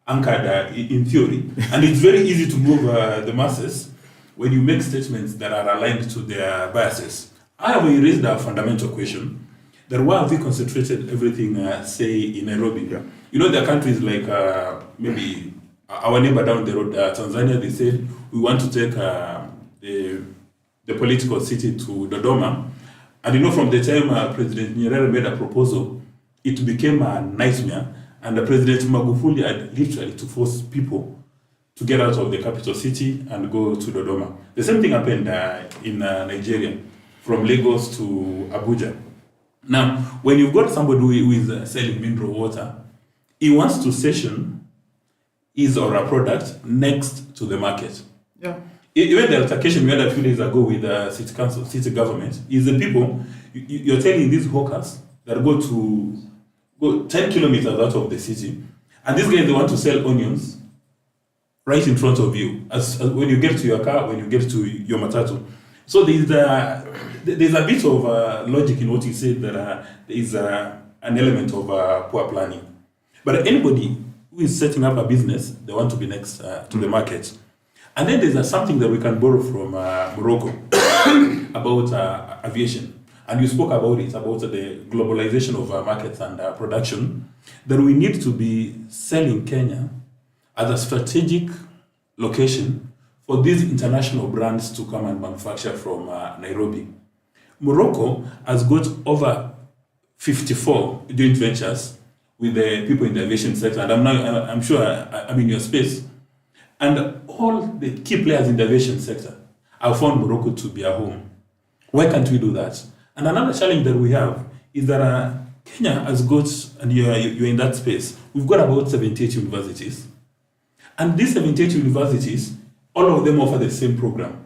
anchored in theory, and it's very easy to move the masses when you make statements that are aligned to their biases. I have raised a fundamental question that why have we concentrated everything, say, in Nairobi? Yeah. You know, there are countries like maybe our neighbor down the road, Tanzania, they said we want to take the political city to Dodoma. And you know, from the time President Nyerere made a proposal, it became a nightmare. And President Magufuli had literally to force people to get out of the capital city and go to Dodoma. The same thing happened in Nigeria, from Lagos to Abuja. Now, when you've got somebody who is selling mineral water, he wants to station his or her product next to the market. Yeah. Even the altercation we had a few days ago with the city council, city government, is the people, you're telling these hawkers that go 10 kilometers out of the city, and these guys, they want to sell onions right in front of you, as when you get to your car, when you get to your matatu. So there's a bit of logic in what you said, that there is an element of poor planning. But anybody who is setting up a business, they want to be next to the market. And then there's something that we can borrow from Morocco about aviation. And you spoke about it, about the globalization of markets and production, that we need to be selling Kenya as a strategic location for these international brands to come and manufacture from Nairobi. Morocco has got over 54 joint ventures with the people in the aviation sector, and I'm sure I'm in your space. And all the key players in the aviation sector have found Morocco to be a home. Why can't we do that? And another challenge that we have is that Kenya has got, and you're in that space, we've got about 78 universities. And these 78 universities, all of them offer the same program.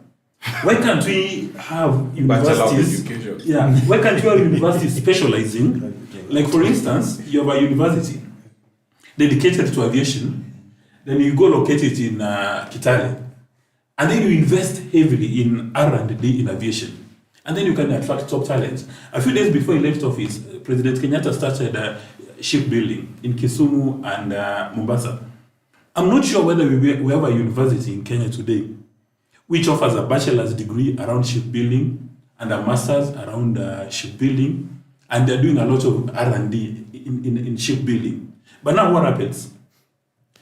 Why can't we have universities? Yeah. Why can't we have universities specializing? Like, for instance, you have a university dedicated to aviation, then you go locate it in Kitale, and then you invest heavily in R&D in aviation. And then you can attract top talent. A few days before he left office, President Kenyatta started shipbuilding in Kisumu and Mombasa. I'm not sure whether we have a university in Kenya today which offers a bachelor's degree around shipbuilding and a master's around shipbuilding, and they're doing a lot of R&D in shipbuilding. But now what happens?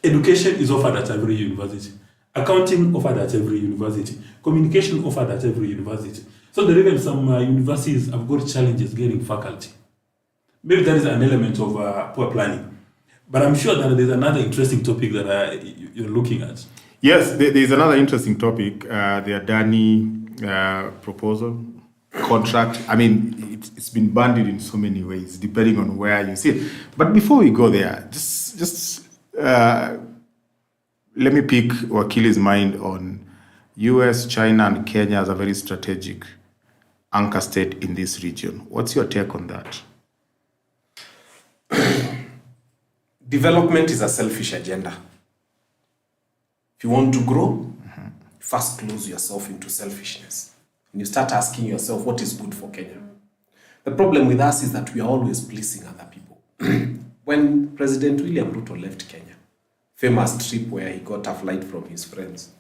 Education is offered at every university. Accounting offered at every university. Communication offered at every university. So there are even some universities have got challenges getting faculty. Maybe that is an element of poor planning. But I'm sure that there's another interesting topic that you're looking at. Yes, there's another interesting topic, the Adani proposal, contract. I mean, it's been bandied in so many ways, depending on where you see it. But before we go there, just let me pick Wakili's mind on US, China, and Kenya as a very strategic anchor state in this region. What's your take on that? Development is a selfish agenda. If you want to grow, first close yourself into selfishness. And you start asking yourself, what is good for Kenya? The problem with us is that we are always pleasing other people. When President William Ruto left Kenya, famous trip where he got a flight from his friends,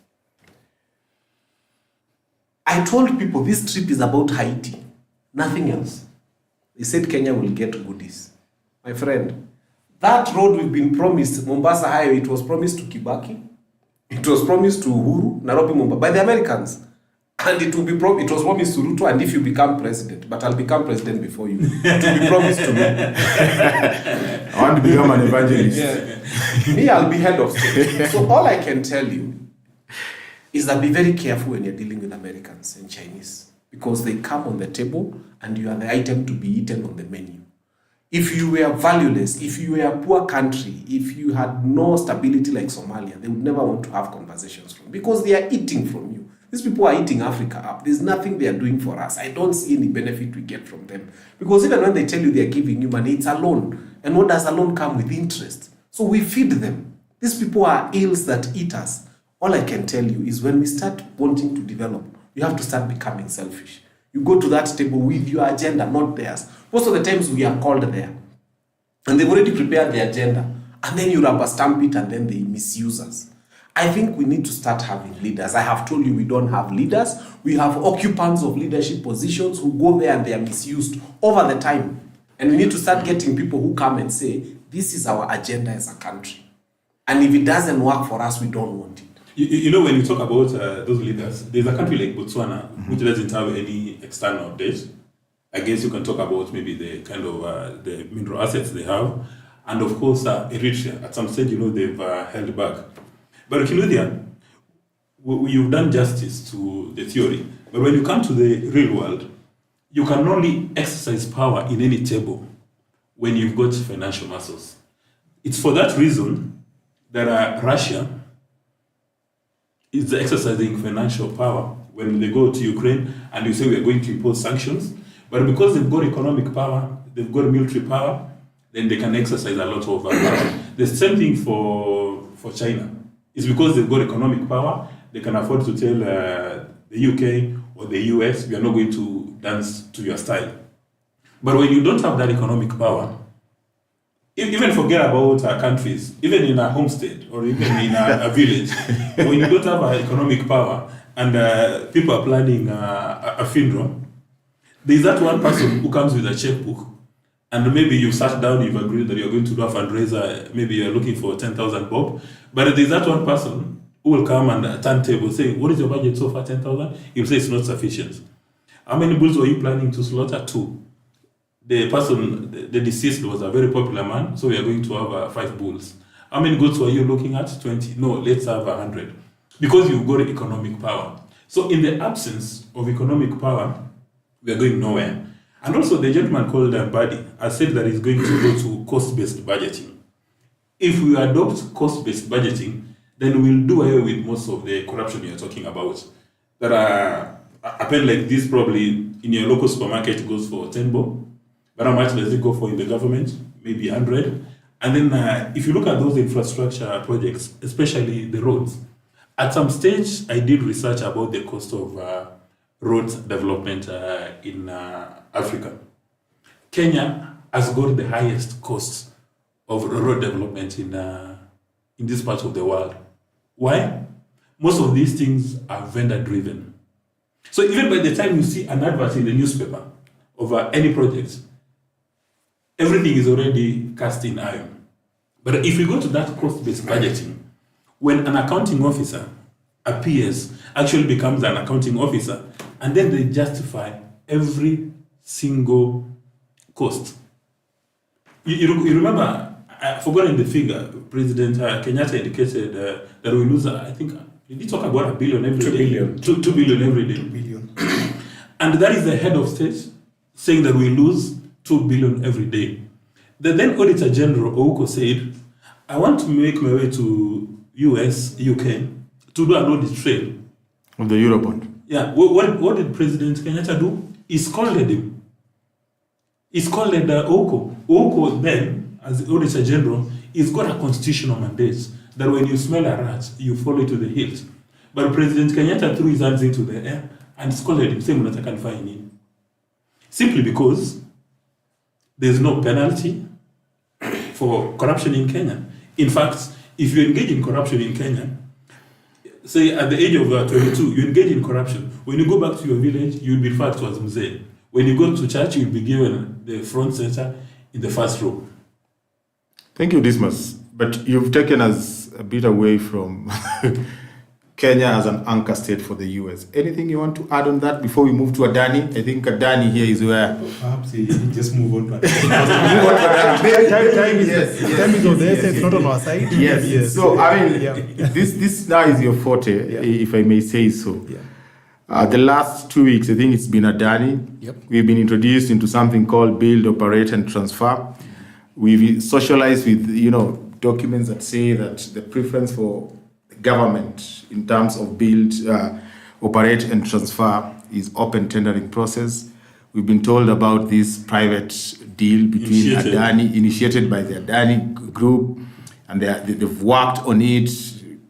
I told people this trip is about Haiti, nothing else. He said Kenya will get goodies. My friend, that road we've been promised, Mombasa Highway, it was promised to Kibaki, it was promised to Uhuru, Nairobi, Mombasa, by the Americans. And it will be it was promised to Ruto, and if you become president, but I'll become president before you. It will be promised to me. I want to become an evangelist. Yeah. Me, I'll be head of state. So all I can tell you is that be very careful when you're dealing with Americans and Chinese, because they come on the table and you are the item to be eaten on the menu. If you were valueless, if you were a poor country, if you had no stability like Somalia, they would never want to have conversations from you, because they are eating from you. These people are eating Africa up. There's nothing they are doing for us. I don't see any benefit we get from them. Because even when they tell you they are giving you money, it's a loan. And what does a loan come with? Interest. So we feed them. These people are eels that eat us. All I can tell you is when we start wanting to develop, you have to start becoming selfish. You go to that table with your agenda, not theirs. Most of the times we are called there. And they've already prepared the agenda. And then you rubber stamp it and then they misuse us. I think we need to start having leaders. I have told you we don't have leaders. We have occupants of leadership positions who go there and they are misused over the time. And we need to start getting people who come and say, this is our agenda as a country. And if it doesn't work for us, we don't want it. You know, when you talk about those leaders, there's a country like Botswana, which doesn't have any external debt. I guess you can talk about maybe the kind of the mineral assets they have. And of course, Eritrea, at some stage, they've held back. But Kinuthia, you've done justice to the theory. But when you come to the real world, you can only exercise power in any table when you've got financial muscles. It's for that reason that Russia is exercising financial power when they go to Ukraine and you say we are going to impose sanctions. But because they've got economic power, they've got military power, then they can exercise a lot of power. The same thing for China. It's because they've got economic power, they can afford to tell the UK or the US, we are not going to dance to your style. But when you don't have that economic power, even forget about countries, even in a homestead or even in a village, when you don't have economic power and people are planning a funeral, there's that one person who comes with a checkbook. And maybe you sat down, you've agreed that you're going to do a fundraiser, maybe you're looking for 10,000 bob. But there's that one person who will come and turntable say, what is your budget so far, 10,000? He'll say it's not sufficient. How many bulls were you planning to slaughter? 2. The person, the deceased was a very popular man, so we are going to have 5 bulls. How many goats were you looking at? 20. No, let's have 100. Because you've got economic power. So in the absence of economic power, we are going nowhere. And also the gentleman called Buddy has said that he's going to go to cost-based budgeting. If we adopt cost-based budgeting, then we'll do away with most of the corruption you're talking about. That a pen like this probably in your local supermarket goes for 10 bob. But how much does it go for in the government? Maybe 100. And then if you look at those infrastructure projects, especially the roads, at some stage I did research about the cost of road development in Africa. Kenya has got the highest cost of road development in this part of the world. Why? Most of these things are vendor driven. So even by the time you see an advert in the newspaper over any project, everything is already cast in iron. But if you go to that cost-based budgeting, when an accounting officer appears, actually becomes an accounting officer, and then they justify every single cost. You remember, I've forgotten the figure, President Kenyatta indicated that we lose, I think, did he talk about $1 billion every day? 2 billion every day. 2 billion. And that is the head of state saying that we lose 2 billion every day. The then Auditor General, Owilla, said, I want to make my way to US, UK, to do an audit trail. Of the Eurobond. Yeah, what did President Kenyatta do? He scolded him. He scolded Owilla. Owilla then, as the Auditor General, he's got a constitutional mandate that when you smell a rat, you follow it to the hilt. But President Kenyatta threw his hands into the air and scolded him, saying, "I can find him." Simply because there's no penalty for corruption in Kenya. In fact, if you engage in corruption in Kenya, say at the age of 22, you engage in corruption. When you go back to your village, you'll be referred to as Mzee. When you go to church, you'll be given the front center in the first row. Thank you, Dismas. But you've taken us a bit away from Kenya as an anchor state for the US. Anything you want to add on that before we move to Adani? I think Adani here is where... Perhaps you just move on to Time is on the essence, not on our side. Yes. So, I mean, this now is your forte, if I may say so. Yeah. The last 2 weeks, I think it's been Adani. Yep. We've been introduced into something called build, operate, and transfer. We've socialized with, documents that say that the preference for government in terms of build, operate, and transfer is open tendering process. We've been told about this private deal between Adani, initiated by the Adani group, and they've worked on it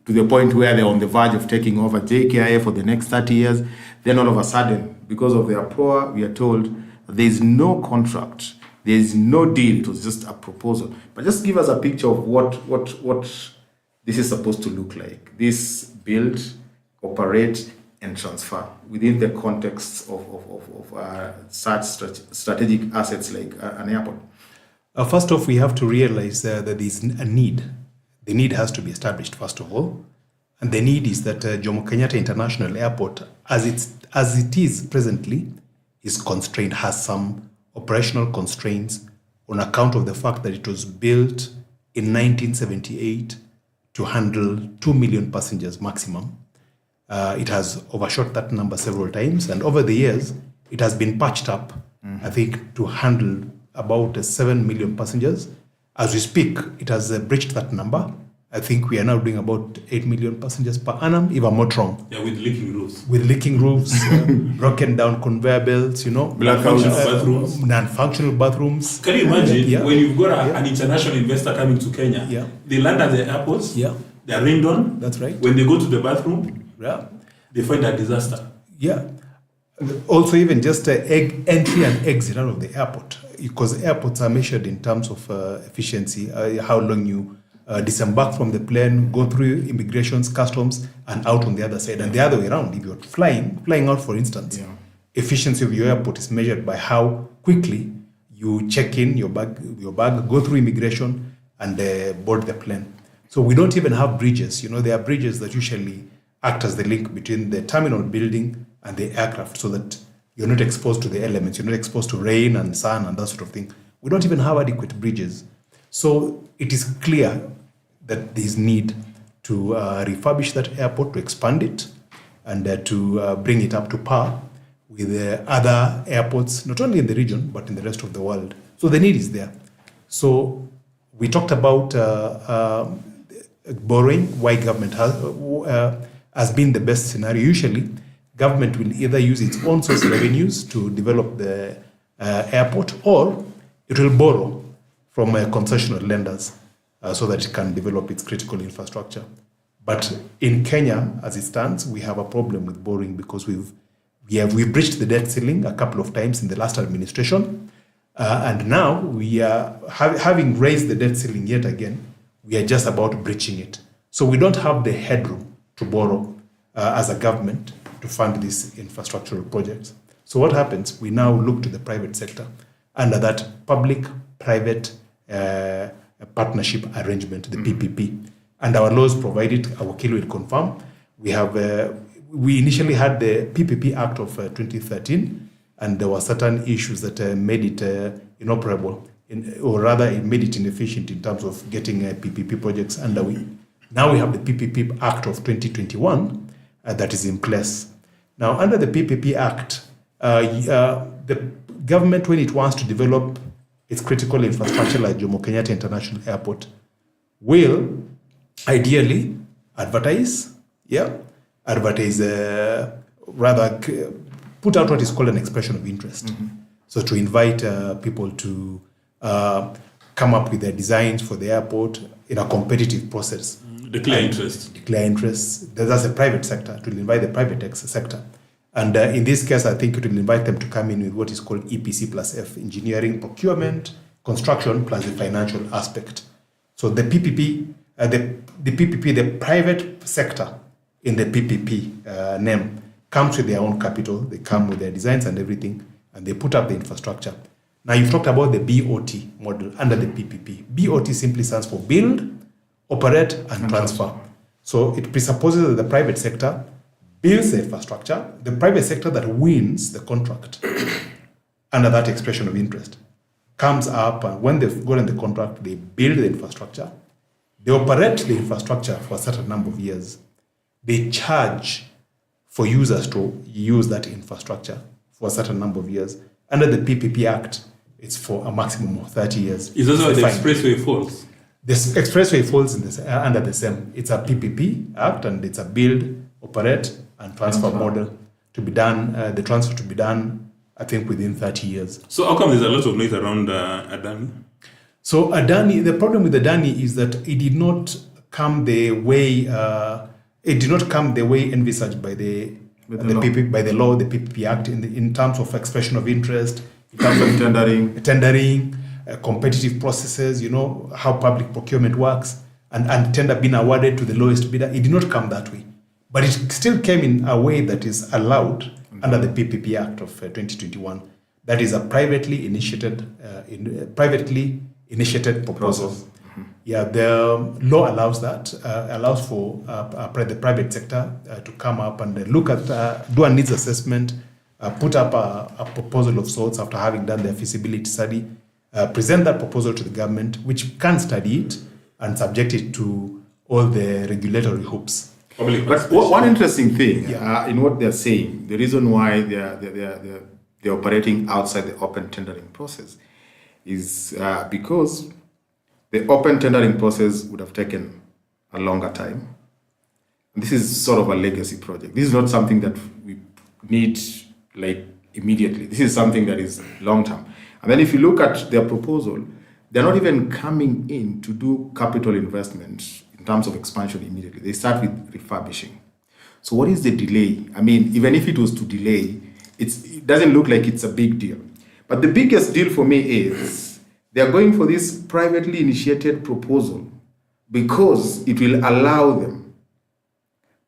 to the point where they're on the verge of taking over JKIA for the next 30 years. Then all of a sudden, because of their power, we are told there's no contract, there's no deal, it was just a proposal. But just give us a picture of what this is supposed to look like. This build, operate, and transfer within the context of such strategic assets like an airport. First off, we have to realize that there's a need. The need has to be established, first of all. And the need is that Jomo Kenyatta International Airport, as it is presently, is constrained, has some operational constraints on account of the fact that it was built in 1978 to handle 2 million passengers maximum. It has overshot that number several times, and over the years, it has been patched up, I think, to handle about 7 million passengers. As we speak, it has breached that number. I think we are now doing about 8 million passengers per annum, if I'm not wrong. Yeah, with leaking roofs. With leaking roofs, broken down conveyor belts, non-functional bathrooms. Can you imagine when you've got an international investor coming to Kenya, they land at the airports, they're rained on. That's right. When they go to the bathroom, they find a disaster. Yeah. Also, even just entry and exit out of the airport, because airports are measured in terms of efficiency, how long you disembark from the plane, go through immigrations, customs, and out on the other side. And the other way around, if you're flying out, for instance, efficiency of your airport is measured by how quickly you check in your bag, go through immigration, and board the plane. So we don't even have bridges. There are bridges that usually act as the link between the terminal building and the aircraft, so that you're not exposed to the elements, you're not exposed to rain and sun and that sort of thing. We don't even have adequate bridges. So it is clear that there is need to refurbish that airport, to expand it, and to bring it up to par with other airports, not only in the region, but in the rest of the world. So the need is there. So we talked about borrowing, why government has been the best scenario. Usually, government will either use its own source revenues to develop the airport, or it will borrow from concessional lenders so that it can develop its critical infrastructure. But in Kenya, as it stands, we have a problem with borrowing because we've breached the debt ceiling a couple of times in the last administration, and now we are having raised the debt ceiling yet again. We are just about breaching it. So we don't have the headroom to borrow as a government to fund these infrastructural projects. So what happens? We now look to the private sector under that public-private partnership arrangement, the PPP. And our laws provide it, our Wakili will confirm. We initially had the PPP Act of 2013, and there were certain issues that made it inoperable, or rather it made it inefficient in terms of getting PPP projects underway. Now we have the PPP Act of 2021 that is in place. Now under the PPP Act, the government, when it wants to develop its critical infrastructure like Jomo Kenyatta International Airport, will ideally advertise, put out what is called an expression of interest. Mm-hmm. So to invite people to come up with their designs for the airport in a competitive process. Declare interest. Declare interest. That's a private sector. To invite the private sector. And in this case, I think it will invite them to come in with what is called EPC plus F, engineering, procurement, construction, plus the financial aspect. So the PPP, the private sector in the PPP name comes with their own capital. They come with their designs and everything, and they put up the infrastructure. Now, you've talked about the BOT model under the PPP. BOT simply stands for build, operate, and transfer. So it presupposes that the private sector builds the infrastructure, the private sector that wins the contract under that expression of interest comes up, and when they've gotten the contract, they build the infrastructure, they operate the infrastructure for a certain number of years, they charge for users to use that infrastructure for a certain number of years. Under the PPP Act, it's for a maximum of 30 years. Is that how the expressway falls? This expressway falls in this, under the same. It's a PPP Act, and it's a build, operate, and transfer model to be done, the transfer to be done, I think, within 30 years. So how come there's a lot of noise around Adani? So Adani, the problem with Adani is that it did not come the way envisaged by the law, the PPP Act, in terms of expression of interest, in terms of tendering, competitive processes, how public procurement works, and tender being awarded to the lowest bidder. It did not come that way. But it still came in a way that is allowed under the PPP Act of 2021. That is a privately initiated proposal. Mm-hmm. Yeah, the law allows that, allows for the private sector to come up and look at, do a needs assessment, put up a proposal of sorts after having done their feasibility study, present that proposal to the government, which can study it and subject it to all the regulatory hoops. But one interesting thing in what they're saying, the reason why they're operating outside the open tendering process is because the open tendering process would have taken a longer time. And this is sort of a legacy project. This is not something that we need immediately. This is something that is long term. And then if you look at their proposal, they're not even coming in to do capital investment in terms of expansion immediately. They start with refurbishing. So what is the delay? I mean, even if it was to delay, it doesn't look like it's a big deal. But the biggest deal for me is they're going for this privately initiated proposal because it will allow them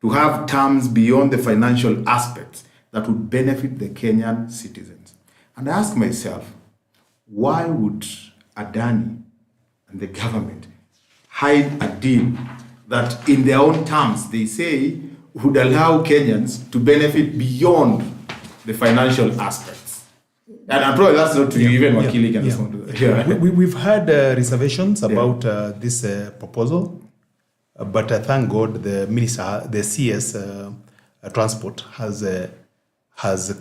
to have terms beyond the financial aspects that would benefit the Kenyan citizens. And I ask myself, why would Adani and the government hide a deal that in their own terms they say would allow Kenyans to benefit beyond the financial aspects? And I'm probably that's not to you, even Wakili can respond to that. Yeah. We've had reservations about this proposal, but thank God the minister, the CS Transport has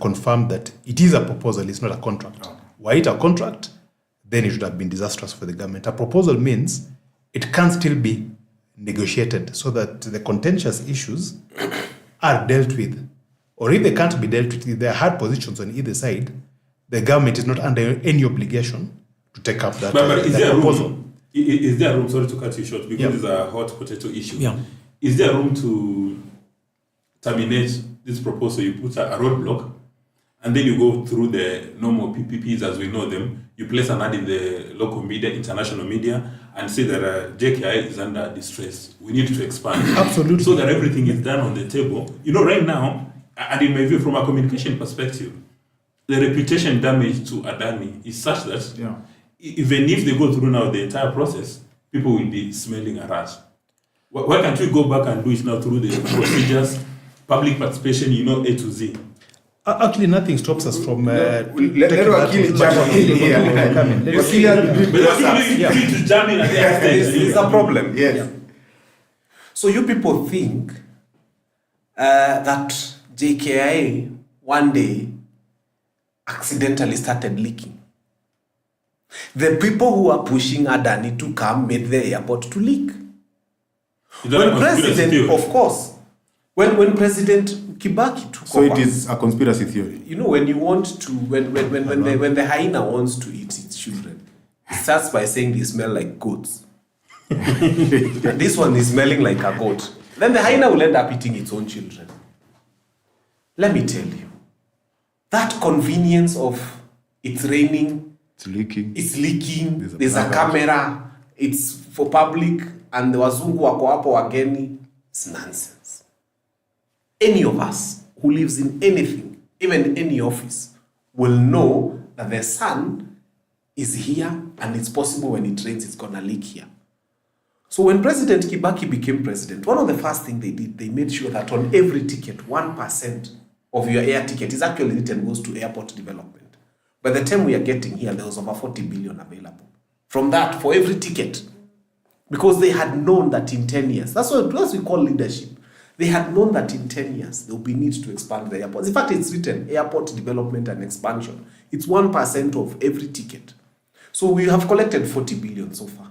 confirmed that it is a proposal, it's not a contract. Oh. Were it a contract, then it would have been disastrous for the government. A proposal means it can still be negotiated so that the contentious issues are dealt with. Or if they can't be dealt with, if there are hard positions on either side, the government is not under any obligation to take up that, but is that there proposal. Room, is there room, sorry to cut you short, because it's a hot potato issue. Yeah. Is there room to terminate this proposal? You put a roadblock, and then you go through the normal PPPs as we know them. You place an ad in the local media, international media, and say that JKI is under distress. We need to expand. Absolutely. So that everything is done on the table. Right now, And in my view, from a communication perspective, the reputation damage to Adani is such that even if they go through now the entire process, people will be smelling a rat. Why can't we go back and do it now through the procedures, public participation, A to Z? Actually, nothing stops us from let Wakili jump in here. It's a problem. Yes. So you people think that JKIA one day accidentally started leaking. The people who are pushing Adani to come made the airport to leak. When President, of course, when President Kibaki took So over, it is a conspiracy theory. when you want to, when the hyena wants to eat its children, it starts by saying they smell like goats. And this one is smelling like a goat. Then the hyena will end up eating its own children. Let me tell you, that convenience of it's raining, It's leaking. there's a camera, it's for public, and the wazungu wako hapo wageni, it's nonsense. Any of us who lives in anything, even any office, will know that the sun is here, and it's possible when it rains, it's gonna leak here. So when President Kibaki became president, one of the first things they did, they made sure that on every ticket, 1% of your air ticket is actually written goes to airport development. By the time we are getting here, there was over 40 billion available. From that, for every ticket. Because they had known that in 10 years, that's what we call leadership. They had known that in 10 years, there will be need to expand the airports. In fact, it's written, airport development and expansion. It's 1% of every ticket. So we have collected 40 billion so far.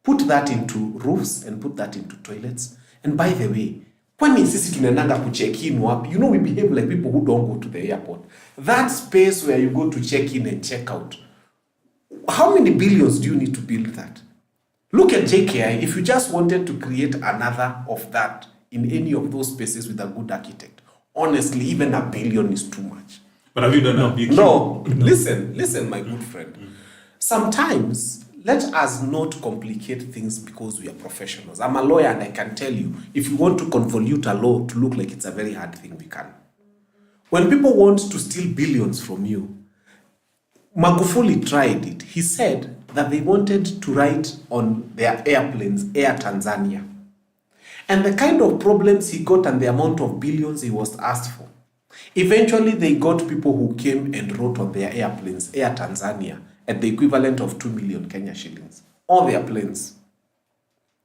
Put that into roofs and put that into toilets. And by the way, kwani sisi tunaendanga kucheck in wapi? We behave like people who don't go to the airport. That space where you go to check in and check out, how many billions do you need to build that? Look at JKI. If you just wanted to create another of that in any of those spaces with a good architect, honestly, even $1 billion is too much. But have you done a big... No. Listen, my good friend. Sometimes, let us not complicate things because we are professionals. I'm a lawyer and I can tell you, if you want to convolute a law to look like it's a very hard thing, we can. When people want to steal billions from you, Magufuli tried it. He said that they wanted to write on their airplanes, Air Tanzania. And the kind of problems he got and the amount of billions he was asked for. Eventually, they got people who came and wrote on their airplanes, Air Tanzania, at the equivalent of 2 million Kenya shillings. All their planes.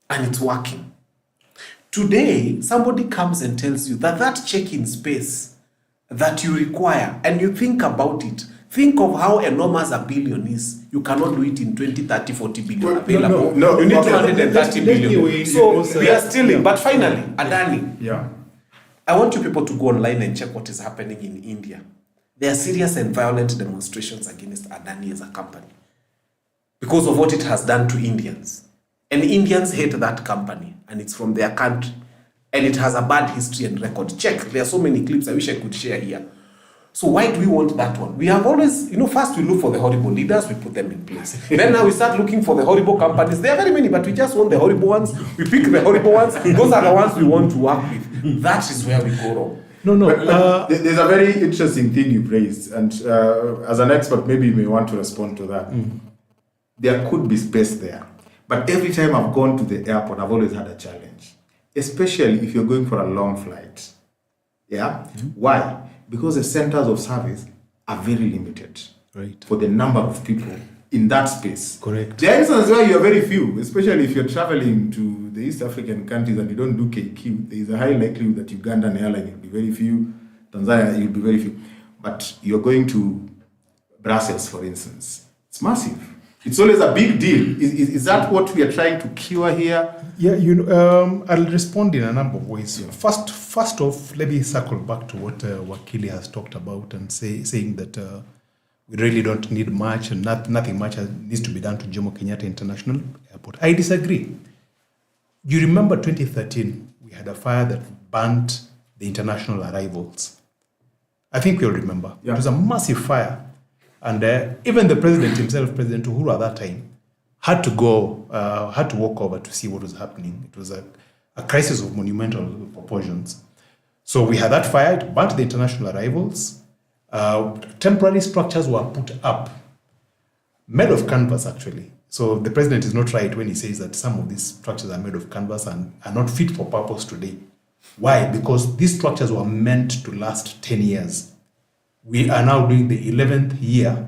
And it's working. Today, somebody comes and tells you that that check-in space that you require, and you think about it, think of how enormous $1 billion is. You cannot do it in 20, 30, 40 billion available. No, you need okay. 230 billion. So we are stealing. But finally, Adani. Yeah. I want you people to go online and check what is happening in India. There are serious and violent demonstrations against Adani as a company because of what it has done to Indians. And Indians hate that company, and it's from their country. And it has a bad history and record. Check, there are so many clips I wish I could share here. So why do we want that one? We have always, first we look for the horrible leaders, we put them in place. Then now we start looking for the horrible companies. There are very many, but we just want the horrible ones. We pick the horrible ones. Those are the ones we want to work with. That is where we go wrong. But there's a very interesting thing you've raised, and as an expert, maybe you may want to respond to that. There could be space there, but every time I've gone to the airport, I've always had a challenge, especially if you're going for a long flight. Yeah? Why? Because the centers of service are very limited for the number of people in that space. Correct. There are instances where you are very few, especially if you're traveling to the East African countries and you don't do KQ, there is a high likelihood that Ugandan airline will be very few, Tanzania will be very few. But you're going to Brussels, for instance. It's massive. It's always a big deal. Is that what we are trying to cure here? Yeah, I'll respond in a number of ways. Yeah. First off, let me circle back to what Wakili has talked about and saying that we really don't need much and nothing much needs to be done to Jomo Kenyatta International Airport. I disagree. You remember 2013, we had a fire that burnt the international arrivals. I think we all remember. Yeah. It was a massive fire. And even the president himself, President Uhuru at that time, had to walk over to see what was happening. It was a crisis of monumental proportions. So we had that fire, it burnt the international arrivals. Temporary structures were put up, made of canvas actually. So the president is not right when he says that some of these structures are made of canvas and are not fit for purpose today. Why? Because these structures were meant to last 10 years. We are now doing the 11th year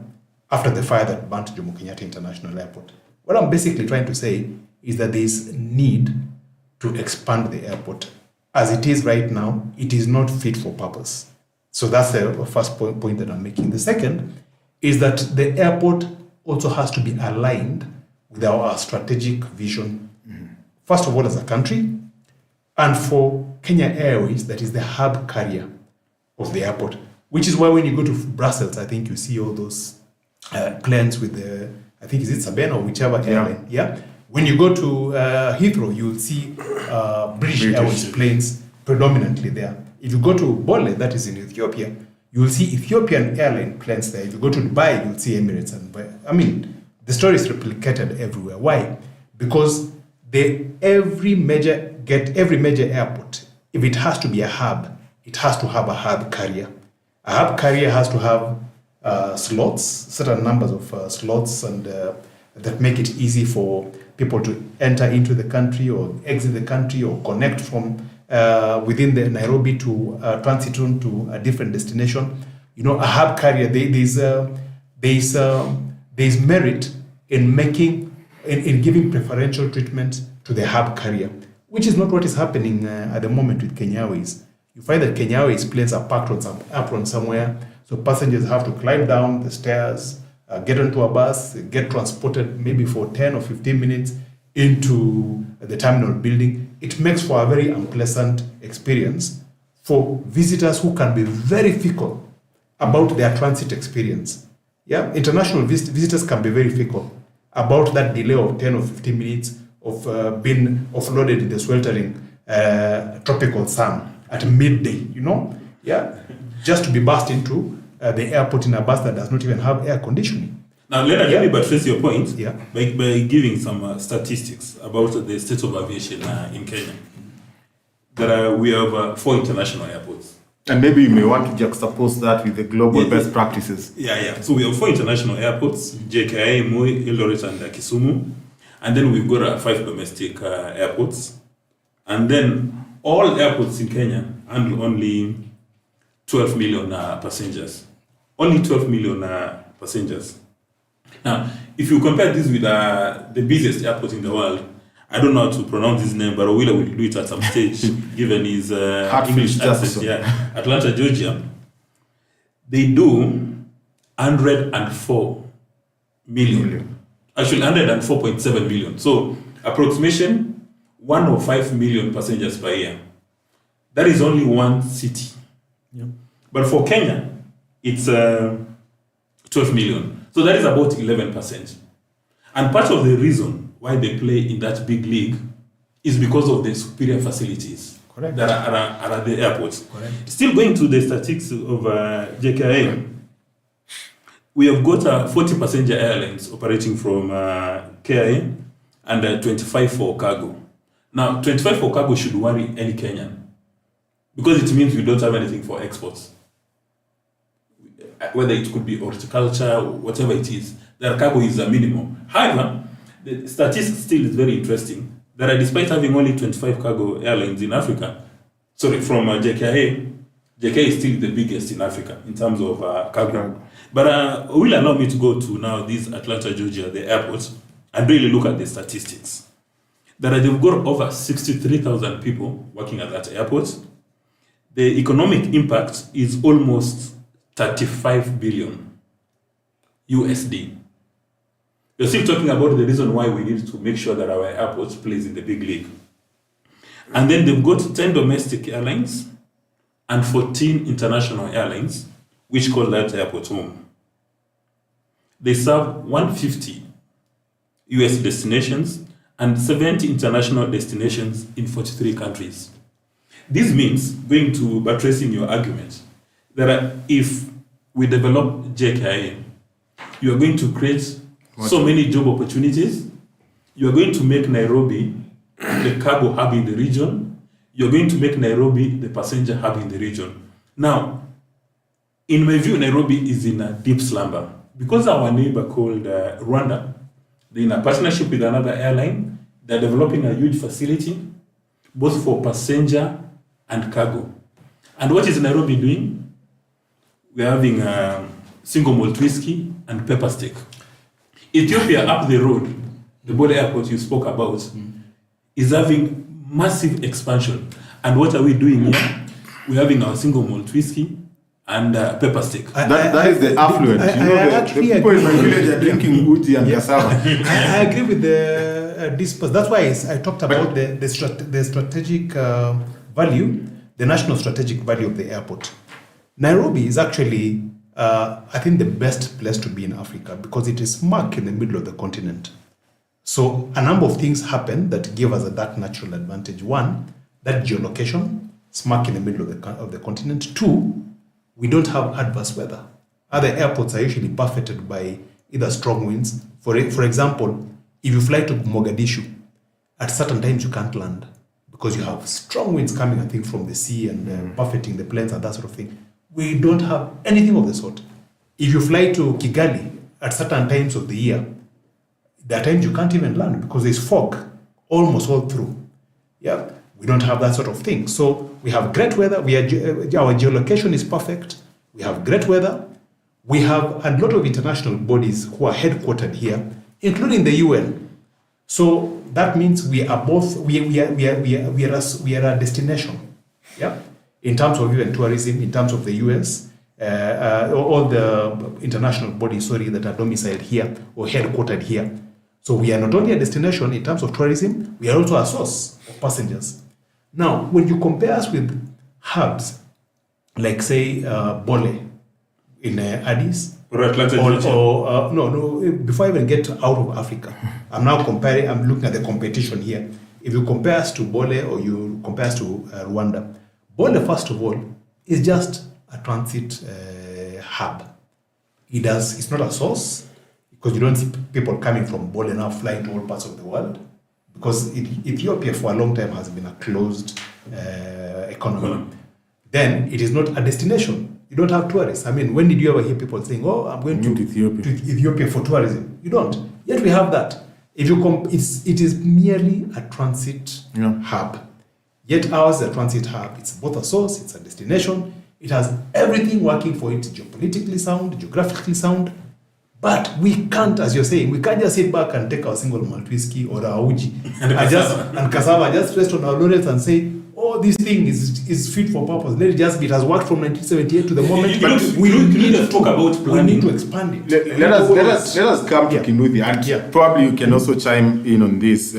after the fire that burnt Jomo Kenyatta International Airport. What I'm basically trying to say is that there is need to expand the airport. As it is right now, it is not fit for purpose. So that's the first point that I'm making. The second is that the airport also has to be aligned with our strategic vision. First of all, as a country, and for Kenya Airways, that is the hub carrier of the airport, which is why when you go to Brussels, I think you see all those planes with the, I think is it Sabena or whichever airline, yeah? When you go to Heathrow, you'll see British Airways planes predominantly there. If you go to Bole, that is in Ethiopia, you will see Ethiopian airline planes there. If you go to Dubai, you'll see Emirates. I mean, the story is replicated everywhere. Why? Because every major airport, if it has to be a hub, it has to have a hub carrier. A hub carrier has to have slots, certain numbers of slots, and that make it easy for people to enter into the country or exit the country or connect from within the Nairobi to transit on to a different destination. You know, a hub carrier, there's merit in giving preferential treatment to the hub carrier, which is not what is happening at the moment with Kenya Airways. You find that Kenya Airways planes are parked on some apron somewhere, so passengers have to climb down the stairs, get onto a bus, get transported maybe for 10 or 15 minutes into the terminal building. It makes for a very unpleasant experience for visitors who can be very fickle about their transit experience. Yeah, international visitors can be very fickle about that delay of 10 or 15 minutes of being offloaded in the sweltering tropical sun at midday, you know? Yeah, just to be bussed into the airport in a bus that does not even have air conditioning. Now, let me buttress your point by giving some statistics about the state of aviation in Kenya. We have 4 international airports. And maybe you may want to juxtapose that with the global best practices. Yeah. So we have 4 international airports, JKI, Moi, Eldoret, and Kisumu. And then we've got 5 domestic airports. And then all airports in Kenya handle only 12 million passengers. Only 12 million passengers. Now, if you compare this with the busiest airport in the world, I don't know how to pronounce his name, but Owilla will do it at some stage, given his English accent. Yeah, Atlanta, Georgia. They do 104 million. Actually, 104.7 million. So, approximation 105 million passengers per year. That is only one city. Yeah. But for Kenya, it's 12 million. So that is about 11%. And part of the reason why they play in that big league is because of the superior facilities that are at the airports. Correct. Still going to the statistics of JKA, we have got 40 passenger airlines operating from KIA and 25 for cargo. Now, 25 for cargo should worry any Kenyan because it means we don't have anything for exports. Whether it could be horticulture, whatever it is, their cargo is a minimum. However, the statistics still is very interesting. That despite having only 25 cargo airlines in Africa, from JKA is still the biggest in Africa in terms of cargo. But will allow me to go to now this Atlanta, Georgia, the airport, and really look at the statistics. That they've got over 63,000 people working at that airport. The economic impact is almost 35 billion USD. You're still talking about the reason why we need to make sure that our airport plays in the big league. And then they've got 10 domestic airlines and 14 international airlines, which call that airport home. They serve 150 US destinations and 70 international destinations in 43 countries. This means, going to buttressing your argument, that if we develop JKIA, you are going to create so many job opportunities. You are going to make Nairobi the cargo hub in the region. you're going to make Nairobi the passenger hub in the region. Now, in my view, Nairobi is in a deep slumber because our neighbor called Rwanda, they're in a partnership with another airline. They're developing a huge facility, both for passenger and cargo. And what is Nairobi doing? We're having single malt whiskey and pepper steak. Ethiopia up the road, the border airport you spoke about, is having massive expansion. And what are we doing here? We're having our single malt whiskey and pepper steak. That is the affluent. The people in my village are drinking uji and cassava. I agree with the Dismas. That's why I talked about the strategic value, the national strategic value of the airport. Nairobi is actually, I think, the best place to be in Africa because it is smack in the middle of the continent. So a number of things happen that give us that natural advantage. One, that geolocation, smack in the middle of the continent. Two, we don't have adverse weather. Other airports are usually buffeted by either strong winds. For example, if you fly to Mogadishu, at certain times you can't land because you have strong winds coming, I think, from the sea and buffeting the planes and that sort of thing. We don't have anything of the sort. If you fly to Kigali at certain times of the year, there are times you can't even land because there's fog almost all through. Yeah, we don't have that sort of thing. So we have great weather. Our geolocation is perfect. We have great weather. We have a lot of international bodies who are headquartered here, including the UN. So that means we are a destination. Yeah, in terms of even tourism, in terms of the US, all the international bodies, that are domiciled here or headquartered here. So we are not only a destination in terms of tourism, we are also a source of passengers. Now, when you compare us with hubs, like say Bole in Addis, Or Atlanta, before I even get out of Africa, I'm looking at the competition here. If you compare us to Bole or you compare us to Rwanda, Bole, first of all, is just a transit hub. It's not a source, because you don't see people coming from Bole now flying to all parts of the world, because Ethiopia for a long time has been a closed economy. Then it is not a destination. You don't have tourists. I mean, when did you ever hear people saying, "Oh, I'm going to Ethiopia for tourism"? You don't. Yet we have that. If you it is merely a transit hub. Yet ours is a transit hub. It's both a source, it's a destination. It has everything working for it, geopolitically sound, geographically sound. But we can't, as you're saying, we can't just sit back and take our single malt whiskey or our uji and cassava, just rest on our laurels and say, "Oh, this thing is fit for purpose. Let it just be. It has worked from 1978 to the moment." But we need to talk about planning. We need to expand it. Let us come to Kinuthia, and probably you can also chime in on this.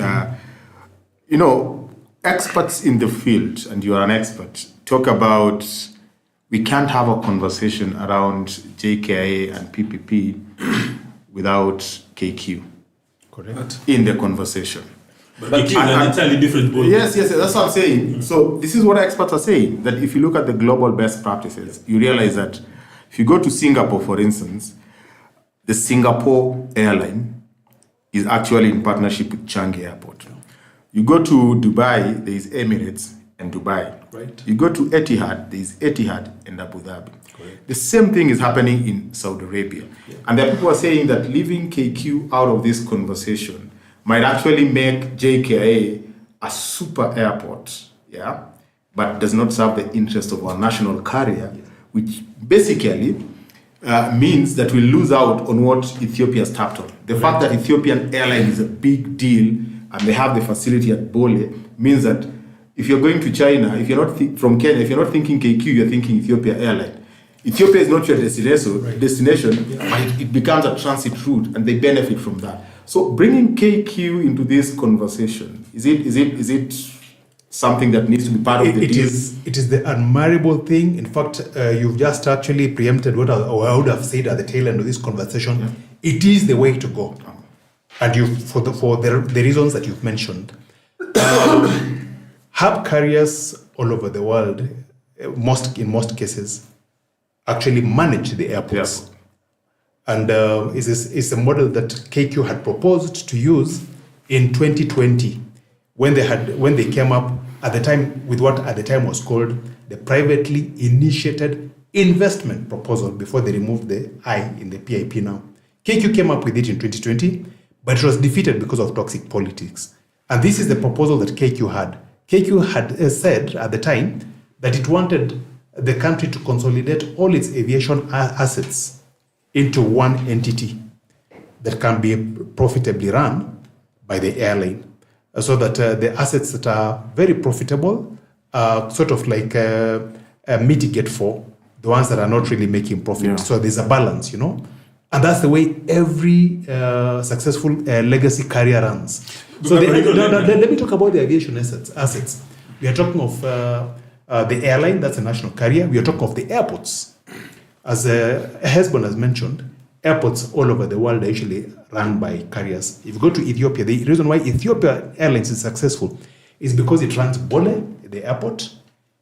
Experts in the field, and you are an expert, talk about we can't have a conversation around JKIA and PPP without KQ. Correct. In the conversation. But KQ is an entirely different ball. Yes, that's what I'm saying. So this is what experts are saying, that if you look at the global best practices, you realize that if you go to Singapore, for instance, the Singapore airline is actually in partnership with Changi Airport. You go to Dubai, there is Emirates and Dubai. Right. You go to Etihad, there is Etihad and Abu Dhabi. Correct. The same thing is happening in Saudi Arabia. Yeah. And there are people are saying that leaving KQ out of this conversation might actually make JKIA a super airport, but does not serve the interest of our national carrier, which basically means that we lose out on what Ethiopia has tapped on. The fact that Ethiopian airline is a big deal and they have the facility at Bole means that if you're going to China, if you're not from Kenya, if you're not thinking KQ, you're thinking Ethiopia airline. Ethiopia is not your destination, but it becomes a transit route, and they benefit from that. So bringing KQ into this conversation, is it something that needs to be part of the deal? It is the admirable thing. In fact, you've just actually preempted what I would have said at the tail end of this conversation. Yeah. It is the way to go, and for the reasons that you've mentioned. Hub carriers all over the world, in most cases, actually manage the airports. Yes. And it's a model that KQ had proposed to use in 2020 when they came up at the time with what at the time was called the privately initiated investment proposal before they removed the I in the PIP now. KQ came up with it in 2020, but it was defeated because of toxic politics. And this is the proposal that KQ had. KQ had said at the time that it wanted the country to consolidate all its aviation assets into one entity that can be profitably run by the airline, so that the assets that are very profitable sort of like mitigate for the ones that are not really making profit. Yeah. So there's a balance, you know, and that's the way every successful legacy carrier runs. So let me talk about the aviation assets. We are talking of the airline, that's a national carrier. We are talking of the airports. As Hezbon has mentioned, airports all over the world are usually run by carriers. If you go to Ethiopia, the reason why Ethiopia Airlines is successful is because it runs Bole, the airport.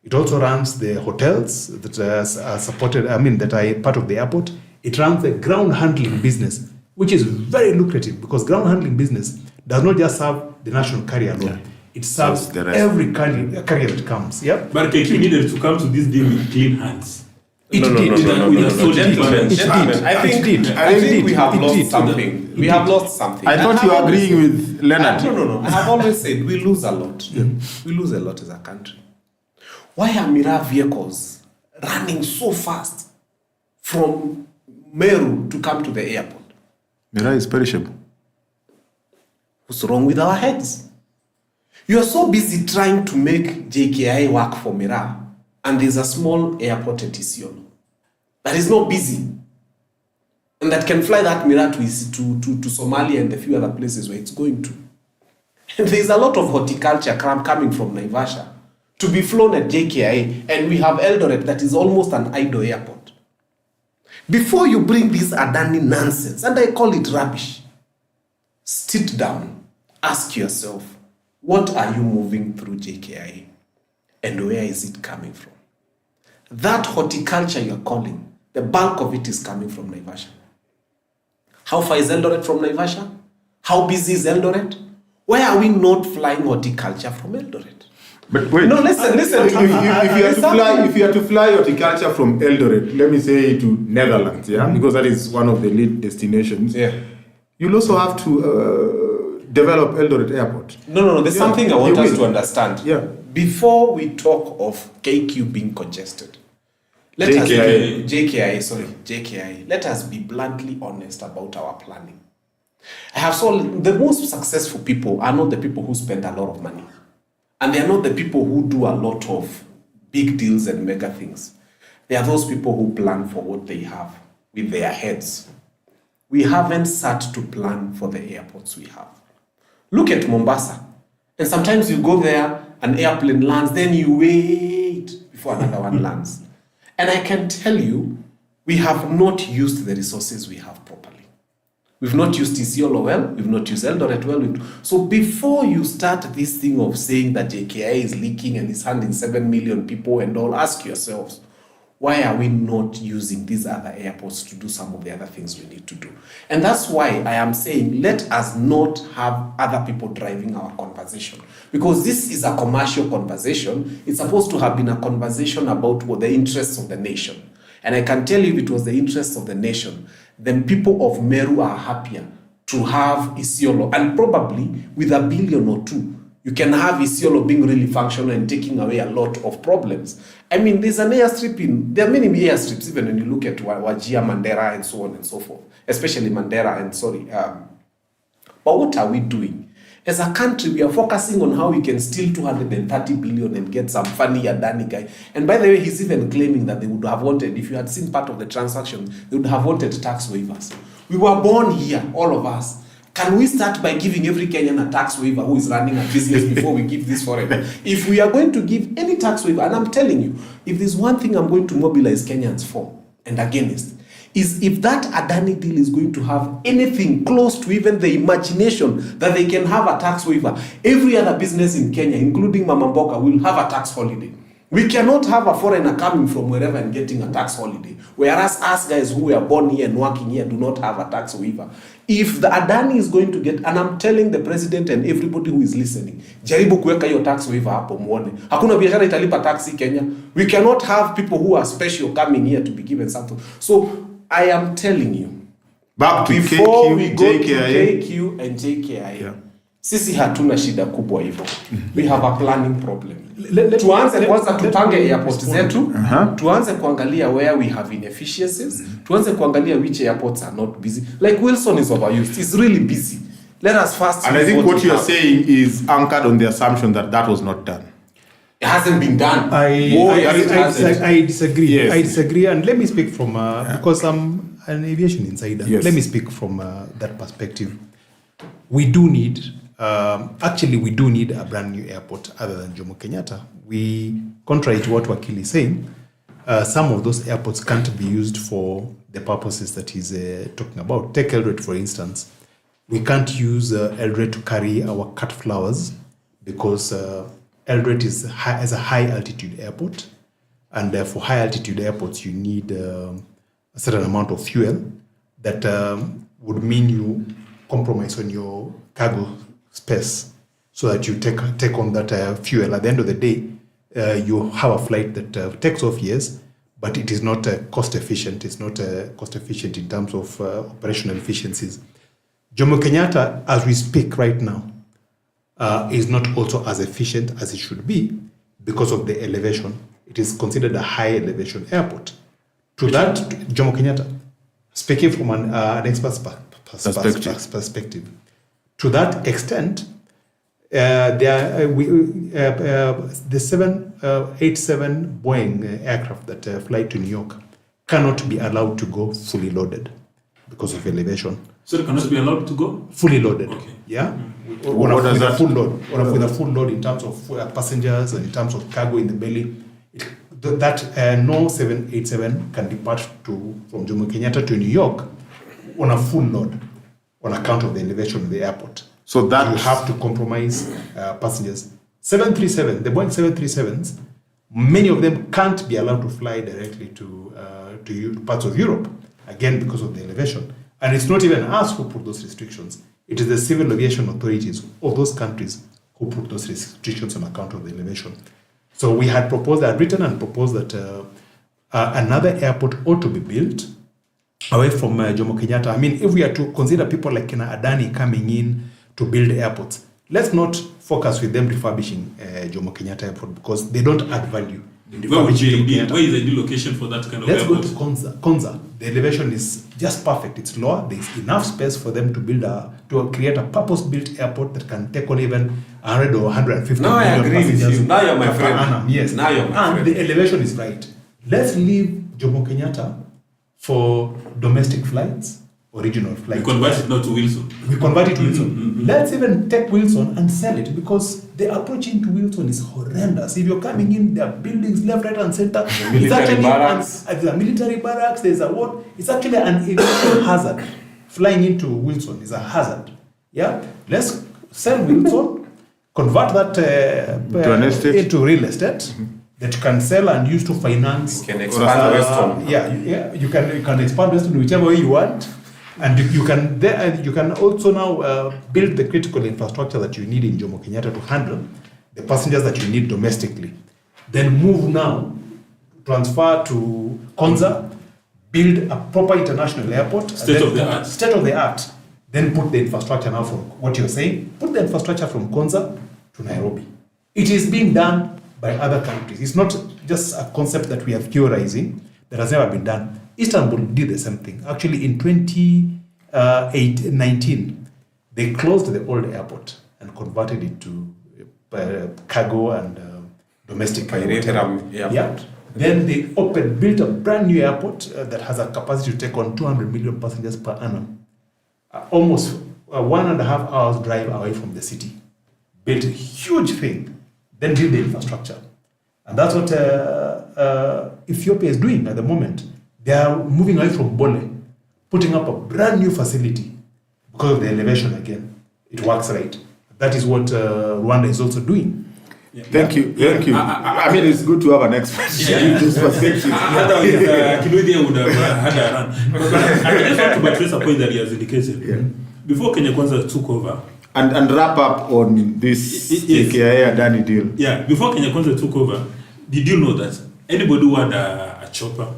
It also runs the hotels that are supported, that are part of the airport. It runs the ground handling business, which is very lucrative because ground handling business does not just serve the national carrier alone. Yeah. It serves every carrier that comes. Yeah. But KQ needed to come to this deal with clean hands. I think we have lost something. We have lost something. I thought you were agreeing with Leonard. No. I have always said we lose a lot. Yeah. We lose a lot as a country. Why are Mira vehicles running so fast from Meru to come to the airport? Mira is perishable. What's wrong with our heads? You are so busy trying to make JKI work for Mira, and there's a small airport at Isiolo that is not busy and that can fly that Mira to Somalia and a few other places where it's going to. And there's a lot of horticulture coming from Naivasha to be flown at JKI, and we have Eldoret that is almost an idle airport. Before you bring this Adani nonsense, and I call it rubbish, sit down, ask yourself, what are you moving through JKI and where is it coming from? That horticulture you're calling, the bulk of it is coming from Naivasha. How far is Eldoret from Naivasha? How busy is Eldoret? Why are we not flying horticulture from Eldoret? But wait. No, listen. If you are to fly horticulture from Eldoret, let me say to Netherlands, yeah, because that is one of the lead destinations. Yeah. You'll also have to develop Eldoret Airport. No. There's something I want us to understand. Yeah. Before we talk of KQ being congested, JKI. Let us be bluntly honest about our planning. I have saw the most successful people are not the people who spend a lot of money. And they are not the people who do a lot of big deals and mega things. They are those people who plan for what they have with their heads. We haven't sat to plan for the airports we have. Look at Mombasa. And sometimes you go there, an airplane lands, then you wait before another one lands. And I can tell you, we have not used the resources we have properly. We've not used Isiolo well, we've not used Eldoret well. So before you start this thing of saying that JKI is leaking and is handing 7 million people and all, ask yourselves, why are we not using these other airports to do some of the other things we need to do? And that's why I am saying, let us not have other people driving our conversation. Because this is a commercial conversation. It's supposed to have been a conversation about what the interests of the nation. And I can tell you, if it was the interests of the nation, then people of Meru are happier to have Isiolo. And probably with $1 billion or $2 billion, you can have Isiolo being really functional and taking away a lot of problems. I mean, there's an airstrip there are many airstrips, even when you look at Wajir, Mandera, and so on and so forth, especially Mandera but what are we doing? As a country, we are focusing on how we can steal 230 billion and get some funny Adani guy. And by the way, he's even claiming that they would have wanted, if you had seen part of the transaction, they would have wanted tax waivers. We were born here, all of us. Can we start by giving every Kenyan a tax waiver who is running a business before we give this foreigner? If we are going to give any tax waiver, and I'm telling you, if there's one thing I'm going to mobilize Kenyans for and against, is if that Adani deal is going to have anything close to even the imagination that they can have a tax waiver, every other business in Kenya, including Mama Mboka, will have a tax holiday. We cannot have a foreigner coming from wherever and getting a tax holiday, whereas us guys who were born here and working here do not have a tax waiver. If the Adani is going to get, and I'm telling the president and everybody who is listening, jaribu kuweka hiyo tax waiver hapo muone. Hakuna biashara italipa taxi Kenya. We cannot have people who are special coming here to be given something. So I am telling you, back to before KQ, we go JKIA. to KQ and JKIA, sisi hatuna shida kubwa hivyo. We have a planning problem. Tuanze kwanza tupange airport zetu, tuanze kuangalia where we have inefficiencies, tuanze kuangalia which airports are not busy. Like Wilson is overused, it's really busy. Let us first. And I think what you are saying is anchored on the assumption that that was not done. It hasn't been done. I disagree. Yes. I disagree, and let me speak from because I'm an aviation insider. Yes. Let me speak from that perspective. We do need. Actually, we do need a brand new airport other than Jomo Kenyatta. We, contrary to what Wakili is saying, some of those airports can't be used for the purposes that he's talking about. Take Eldoret, for instance. We can't use Eldoret to carry our cut flowers because Eldoret is a high altitude airport, and for high altitude airports, you need a certain amount of fuel that would mean you compromise on your cargo space so that you take on that fuel. At the end of the day, you have a flight that takes off, yes, but it is not cost efficient. It's not cost efficient in terms of operational efficiencies. Jomo Kenyatta, as we speak right now, is not also as efficient as it should be because of the elevation. It is considered a high elevation airport. To that, Jomo Kenyatta, speaking from an expert's perspective. To that extent, the 787 Boeing aircraft that fly to New York cannot be allowed to go fully loaded because of elevation. So it cannot be allowed to go? Fully loaded. Okay. Yeah? What does that full load? With a full load in terms of passengers and in terms of cargo in the belly. No 787 can depart from Jomo Kenyatta to New York on a full load on account of the elevation of the airport. So that you have to compromise passengers. 737, the Boeing 737s, many of them can't be allowed to fly directly to parts of Europe, again because of the elevation. And it's not even us who put those restrictions. It is the civil aviation authorities of those countries who put those restrictions on account of the elevation. So we had written and proposed that another airport ought to be built away from Jomo Kenyatta. I mean, if we are to consider people like Adani coming in to build airports, let's not focus with them refurbishing Jomo Kenyatta Airport because they don't add value. Where is the new location for that kind of Let's airport? go to Konza. The elevation is just perfect. It's lower. There's enough space for them to create a purpose-built airport that can take on even 100 or 150 Now I million agree with passengers you. Now you're my per friend. annum. Yes. Now you're my and friend. the elevation is right. Let's leave Jomo Kenyatta for domestic flights or regional We flights. convert it now to Wilson. We convert it to Wilson. Let's even take Wilson and sell it because the approach into Wilson is horrendous. If you're coming in, there are buildings left, right, and center. It's actually there's a military barracks. There's a what? It's actually an aviation hazard. Flying into Wilson is a hazard. Yeah. Let's sell Wilson, convert that into real estate that you can sell and use to finance. You can expand Weston. You can expand Weston whichever way you want. And you can also now build the critical infrastructure that you need in Jomo Kenyatta to handle the passengers that you need domestically. Then move now, transfer to Konza, build a proper international airport. State of the art. Then put the infrastructure now from what you're saying. Put the infrastructure from Konza to Nairobi. It is being done by other countries. It's not just a concept that we are theorizing that has never been done. Istanbul did the same thing. Actually, in 2019, they closed the old airport and converted it to cargo and domestic airport. Yeah. Then they built a brand new airport that has a capacity to take on 200 million passengers per annum. Almost 1.5 hours drive away from the city. Built a huge thing. Then build the infrastructure. And that's what Ethiopia is doing at the moment. They are moving away from Bole, putting up a brand new facility because of the elevation again. It works right. That is what Rwanda is also doing. Thank you. I mean, it's good to have an expert to give those perspectives. Otherwise, Kinuthia would have had a run. But I just want to buttress a point that he has indicated. Yeah. Before Kenya Kwanza took over, and wrap up on this KKIA Adani deal. Yeah, before Kenya Kwanza took over, did you know that anybody who had a chopper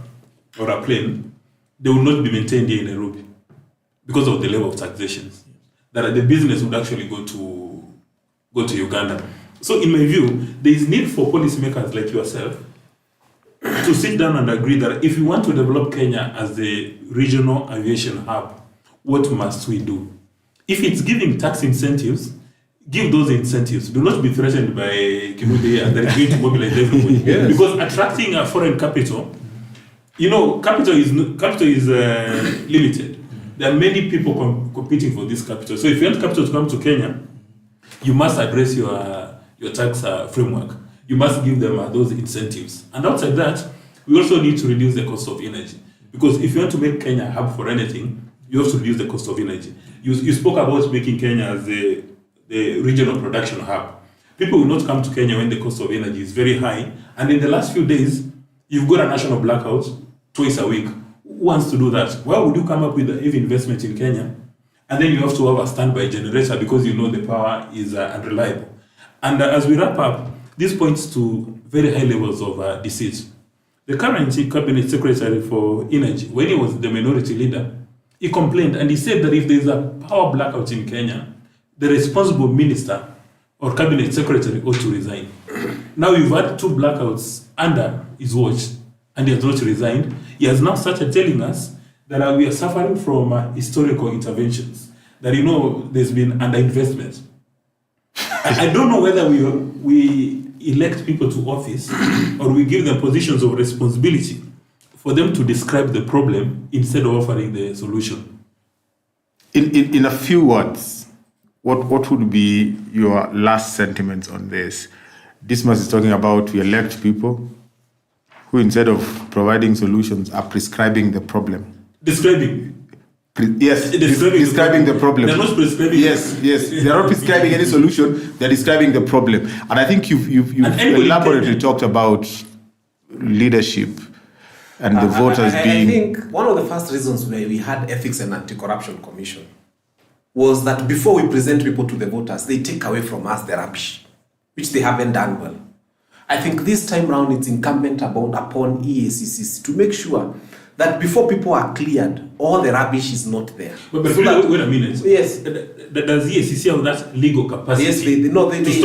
or a plane, they will not be maintained here in Nairobi because of the level of taxation? That the business would actually go to Uganda. So in my view, there is need for policymakers like yourself to sit down and agree that if we want to develop Kenya as the regional aviation hub, what must we do? If it's giving tax incentives, give those incentives. Do not be threatened by Kinuthia and then going to mobilize everybody. Yes. Because attracting a foreign capital, capital is limited. There are many people competing for this capital. So if you want capital to come to Kenya, you must address your tax framework. You must give them those incentives. And outside that, we also need to reduce the cost of energy. Because if you want to make Kenya a hub for anything, you have to reduce the cost of energy. You spoke about making Kenya as the regional production hub. People will not come to Kenya when the cost of energy is very high. And in the last few days, you've got a national blackout twice a week. Who wants to do that? Why would you come up with heavy investment in Kenya? And then you have to have a standby generator because you know the power is unreliable. And as we wrap up, this points to very high levels of deceit. The current cabinet secretary for energy, when he was the minority leader, he complained and he said that if there is a power blackout in Kenya, the responsible minister or cabinet secretary ought to resign. Now we've had 2 blackouts under his watch and he has not resigned. He has now started telling us that we are suffering from historical interventions, that there's been underinvestment. I don't know whether we elect people to office or we give them positions of responsibility for them to describe the problem instead of offering the solution. In a few words, what would be your last sentiments on this? Dismas is talking about we elect people who, instead of providing solutions, are prescribing the problem. Describing the problem. They're not prescribing. Yes. They're not prescribing any solution. They're describing the problem. And I think you've elaborately talked about leadership and the voters being. I think one of the first reasons why we had Ethics and Anti-Corruption Commission was that before we present people to the voters, they take away from us the rubbish, which they haven't done well. I think this time round it's incumbent upon EACCs to make sure that before people are cleared, all the rubbish is not there. But wait a minute. Yes. Does EACC have that legal capacity? Yes, they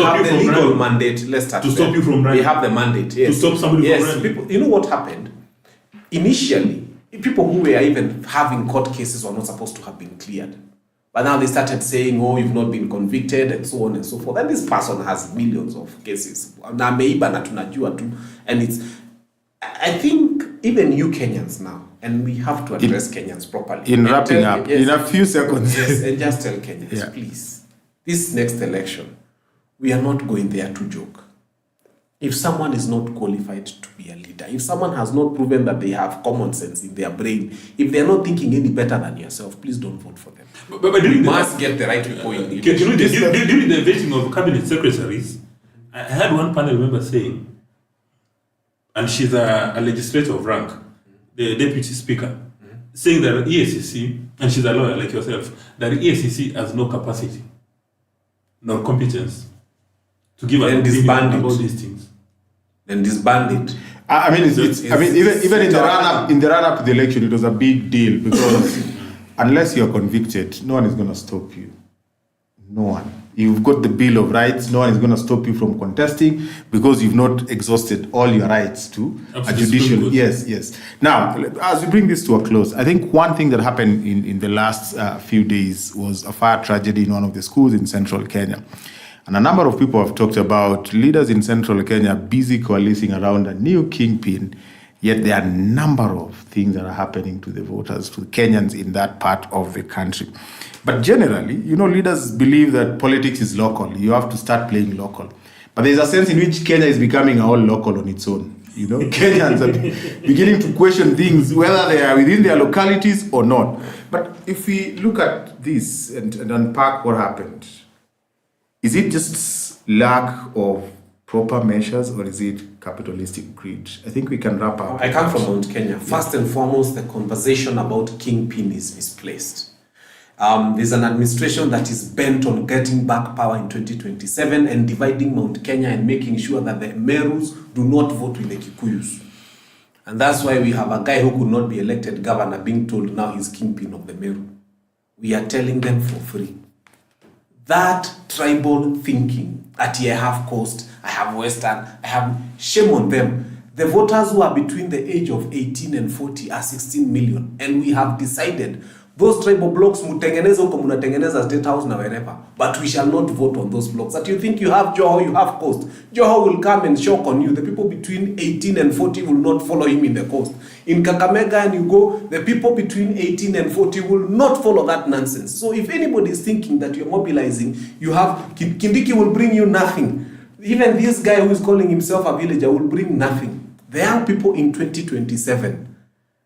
have the legal mandate. Let's start. To stop you from running. They have the mandate. Yes. To stop somebody from running. People, you know what happened? Initially, people who were even having court cases were not supposed to have been cleared. But now they started saying, you've not been convicted, and so on and so forth. And this person has millions of cases. And I think even you Kenyans now, and we have to address Kenyans properly. In wrapping up, in a few seconds. Yes, and just tell Kenyans, please, this next election, we are not going there to joke. If someone is not qualified to be a leader, if someone has not proven that they have common sense in their brain, if they are not thinking any better than yourself, please don't vote for them. But we must get the right people in. During the vetting of cabinet secretaries, I had one panel member saying, and she's a legislator of rank, the deputy speaker, saying that EACC, and she's a lawyer like yourself, that EACC has no capacity nor competence to give an opinion about these things. Then disband it. I mean, even in the run up to the election, it was a big deal because unless you're convicted, no one is going to stop you. No one. You've got the Bill of Rights. No one is going to stop you from contesting because you've not exhausted all your rights to a judicial. Yes. Now, as we bring this to a close, I think one thing that happened in the last few days was a fire tragedy in one of the schools in central Kenya. And a number of people have talked about leaders in central Kenya busy coalescing around a new kingpin, yet there are a number of things that are happening to the voters, to the Kenyans in that part of the country. But generally, leaders believe that politics is local. You have to start playing local. But there's a sense in which Kenya is becoming all local on its own. Kenyans are beginning to question things, whether they are within their localities or not. But if we look at this and unpack what happened, is it just lack of proper measures, or is it capitalistic greed? I think we can wrap up. I come from Mount Kenya. First and foremost, the conversation about kingpin is misplaced. There's an administration that is bent on getting back power in 2027 and dividing Mount Kenya and making sure that the Merus do not vote with the Kikuyus. And that's why we have a guy who could not be elected governor being told now he's kingpin of the Meru. We are telling them for free. That tribal thinking that I have coast, I have western, I have, shame on them. The voters who are between the age of 18 and 40 are 16 million. And we have decided those tribal blocks, mutengeneza huko munatengeneza State House na wherever. But we shall not vote on those blocks. That you think you have Joho, you have coast. Joho will come and shock on you. The people between 18 and 40 will not follow him in the coast. In Kakamega and you go, the people between 18 and 40 will not follow that nonsense. So if anybody is thinking that you're mobilizing, you have, Kindiki will bring you nothing. Even this guy who is calling himself a villager will bring nothing. The young people in 2027.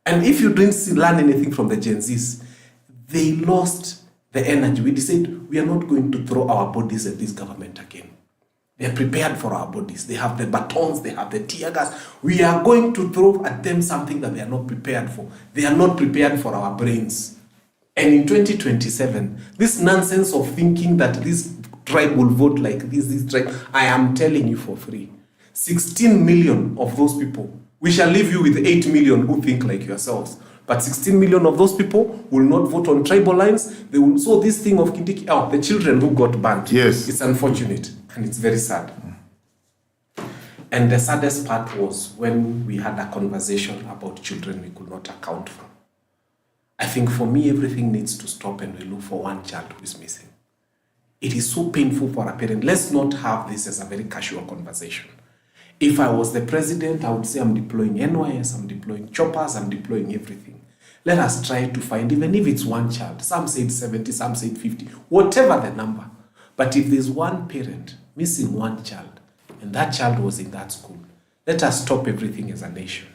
And if you didn't learn anything from the Gen Zs, they lost the energy. We decided we are not going to throw our bodies at this government again. They are prepared for our bodies. They have the batons, they have the tear gas. We are going to throw at them something that they are not prepared for. They are not prepared for our brains. And in 2027, this nonsense of thinking that this tribe will vote like this tribe, I am telling you for free. 16 million of those people, we shall leave you with 8 million who think like yourselves. But 16 million of those people will not vote on tribal lines. They will. So this thing of Kindiki, the children who got banned, yes, it's unfortunate and it's very sad. And the saddest part was when we had a conversation about children we could not account for. I think for me, everything needs to stop and we look for one child who is missing. It is so painful for a parent. Let's not have this as a very casual conversation. If I was the president, I would say I'm deploying NYS, I'm deploying choppers, I'm deploying everything. Let us try to find, even if it's one child, some said 70, some said 50, whatever the number. But if there's one parent missing one child, and that child was in that school, let us stop everything as a nation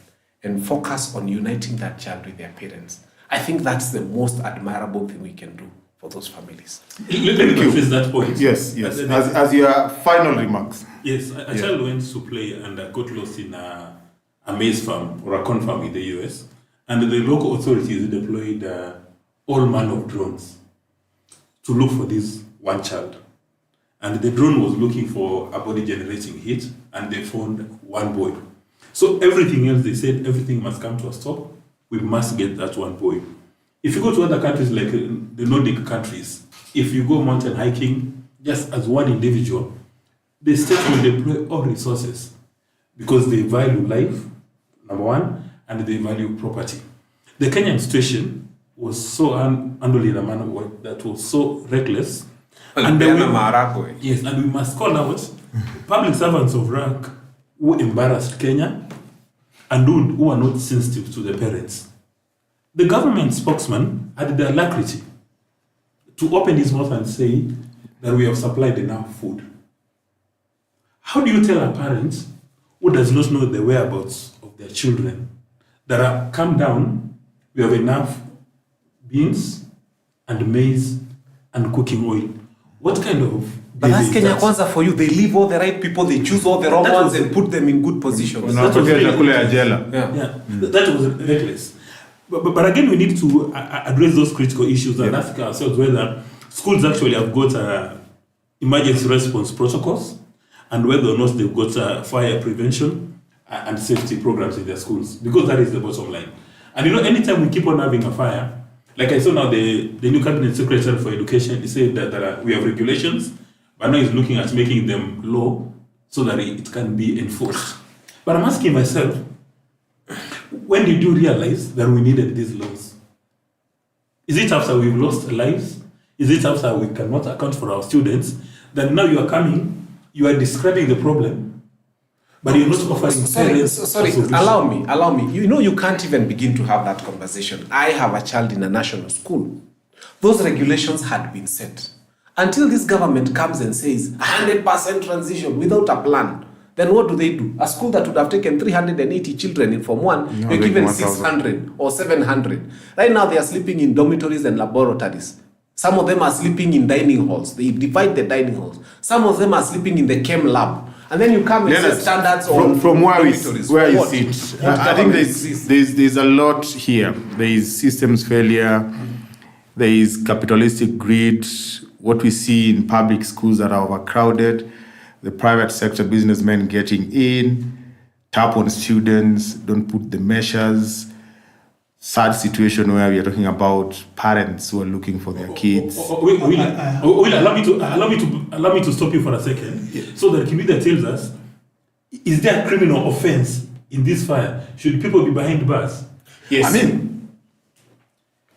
and focus on uniting that child with their parents. I think that's the most admirable thing we can do for those families. Let me address that point. Yes. As your final remarks. Yes, a child went to play and got lost in a maize farm or a corn farm in the US. And the local authorities deployed all manner of drones to look for this one child. And the drone was looking for a body generating heat, and they found one boy. So everything else, they said, everything must come to a stop. We must get that one boy. If you go to other countries like the Nordic countries, if you go mountain hiking, just as one individual, the state will deploy all resources because they value life, number one, and they value property. The Kenyan situation was so handled in a manner that was so reckless. And we must call out public servants of rank who embarrassed Kenya and who are not sensitive to the parents. The government spokesman had the alacrity to open his mouth and say that we have supplied enough food. How do you tell a parent who does not know the whereabouts of their children that come down, we have enough beans and maize and cooking oil? What kind of... But that's Kenya Kwanza for you. They leave all the right people, they choose all the wrong ones and put them in good positions. That was reckless. But again, we need to address those critical issues and ask ourselves whether schools actually have got emergency response protocols and whether or not they've got fire prevention and safety programs in their schools, because that is the bottom line. And anytime we keep on having a fire, like I saw now the new cabinet secretary for education, he said that we have regulations, but now he's looking at making them law so that it can be enforced. But I'm asking myself, when did you realize that we needed these laws? Is it after we've lost lives? Is it after we cannot account for our students? That now you are coming, you are describing the problem, but you're not offering parents. Sorry, allow me. You can't even begin to have that conversation. I have a child in a national school. Those regulations had been set. Until this government comes and says 100% transition without a plan, then what do? A school that would have taken 380 children in Form 1, you're given 600 or 700. Right now they are sleeping in dormitories and laboratories. Some of them are sleeping in dining halls. They divide the dining halls. Some of them are sleeping in the chem lab. And then you come and say standards on from where dormitories. where For you what? sit. What I think government exists? there's a lot here. There is systems failure. There is capitalistic greed. What we see in public schools that are overcrowded. The private sector businessmen getting in, tap on students, don't put the measures. Sad situation where we are talking about parents who are looking for their kids. Allow me to stop you for a second, so that Kinuthia tells us: is there a criminal offense in this fire? Should people be behind bars? Yes. I mean,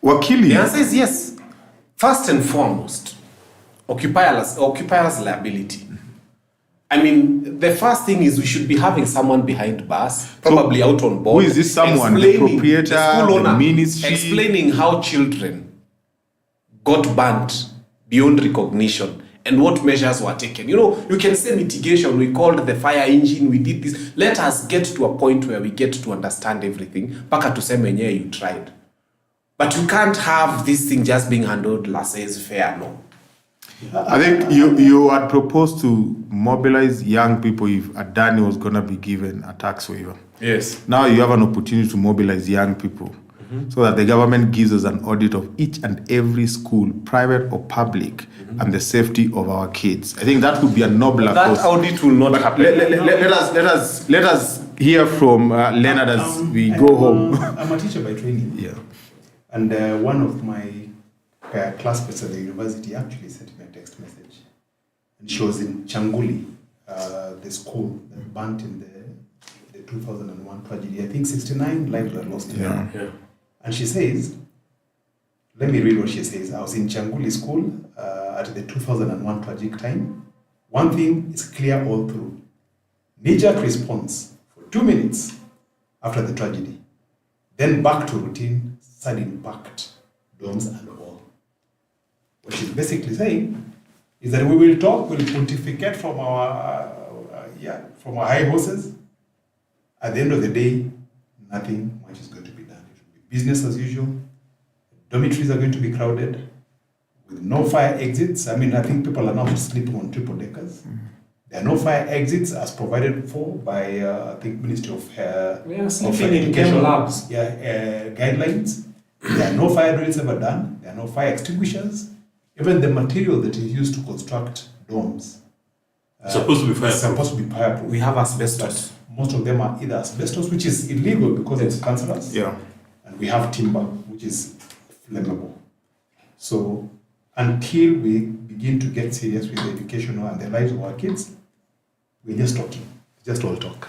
Wakili. The answer is yes. First and foremost, occupiers' liability. I mean, the first thing is we should be having someone behind bars, probably out on board. Who is this someone? The explaining- proprietor, the school the owner, ministry? explaining how children got burnt beyond recognition and what measures were taken. You know, you can say mitigation. We called the fire engine. We did this. Let us get to a point where we get to understand everything. Paka tuseme yenyewe you tried. But you can't have this thing just being handled laissez-faire, no. I think you had proposed to mobilize young people if Adani was going to be given a tax waiver. Yes. Now you have an opportunity to mobilize young people so that the government gives us an audit of each and every school, private or public, and the safety of our kids. I think that would be a nobler That cause. audit will not happen. Let us hear from Leonard as we go home. I'm a teacher by training. Yeah. And one of my classmates at the university actually sent me a text message. And she was in Changuli, the school that burnt in the 2001 tragedy. I think 69 lives were lost. Yeah. And she says, let me read what she says. I was in Changuli school at the 2001 tragic time. One thing is clear all through. Knee-jerk response for 2 minutes after the tragedy. Then back to routine, sudden impact, domes and all. What she's basically saying is that we will talk, we'll pontificate from our high horses. At the end of the day, nothing much is going to be done. It will be business as usual. Dormitories are going to be crowded with no fire exits. I mean, I think people are now sleeping on triple deckers. There are no fire exits as provided for by, I think, Ministry of sleeping in chem labs. Guidelines. There are no fire drills ever done. There are no fire extinguishers. Even the material that is used to construct domes Supposed to be fireproof. supposed to be fireproof. We have asbestos. But most of them are either asbestos, which is illegal because it's cancerous. Yeah. And we have timber, which is flammable. So until we begin to get serious with the education and the lives of our kids, we're just talking. Just all talk.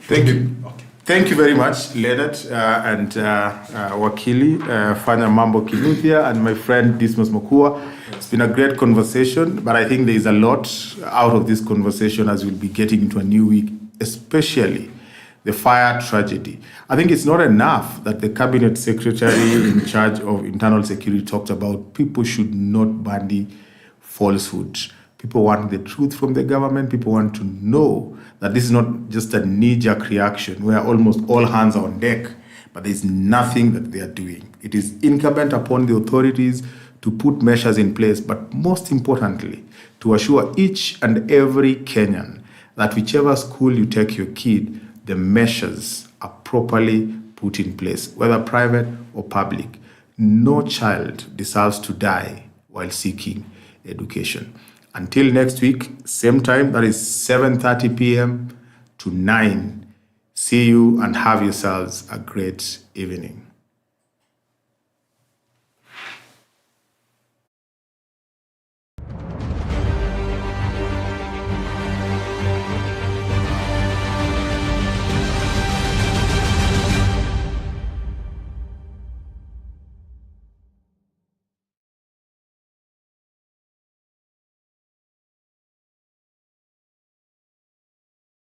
Thank you. Okay. Thank you very much, Leonard and Wakili, Fanya Mambo Kinuthia, and my friend Dismas Mokua. It's been a great conversation, but I think there is a lot out of this conversation as we'll be getting into a new week, especially the fire tragedy. I think it's not enough that the cabinet secretary in charge of internal security talked about people should not bandy falsehood. People want the truth from the government. People want to know that this is not just a knee-jerk reaction where almost all hands are on deck, but there's nothing that they are doing. It is incumbent upon the authorities to put measures in place, but most importantly, to assure each and every Kenyan that whichever school you take your kid, the measures are properly put in place, whether private or public. No child deserves to die while seeking education. Until next week, same time, that is 7:30 p.m. to 9. See you and have yourselves a great evening.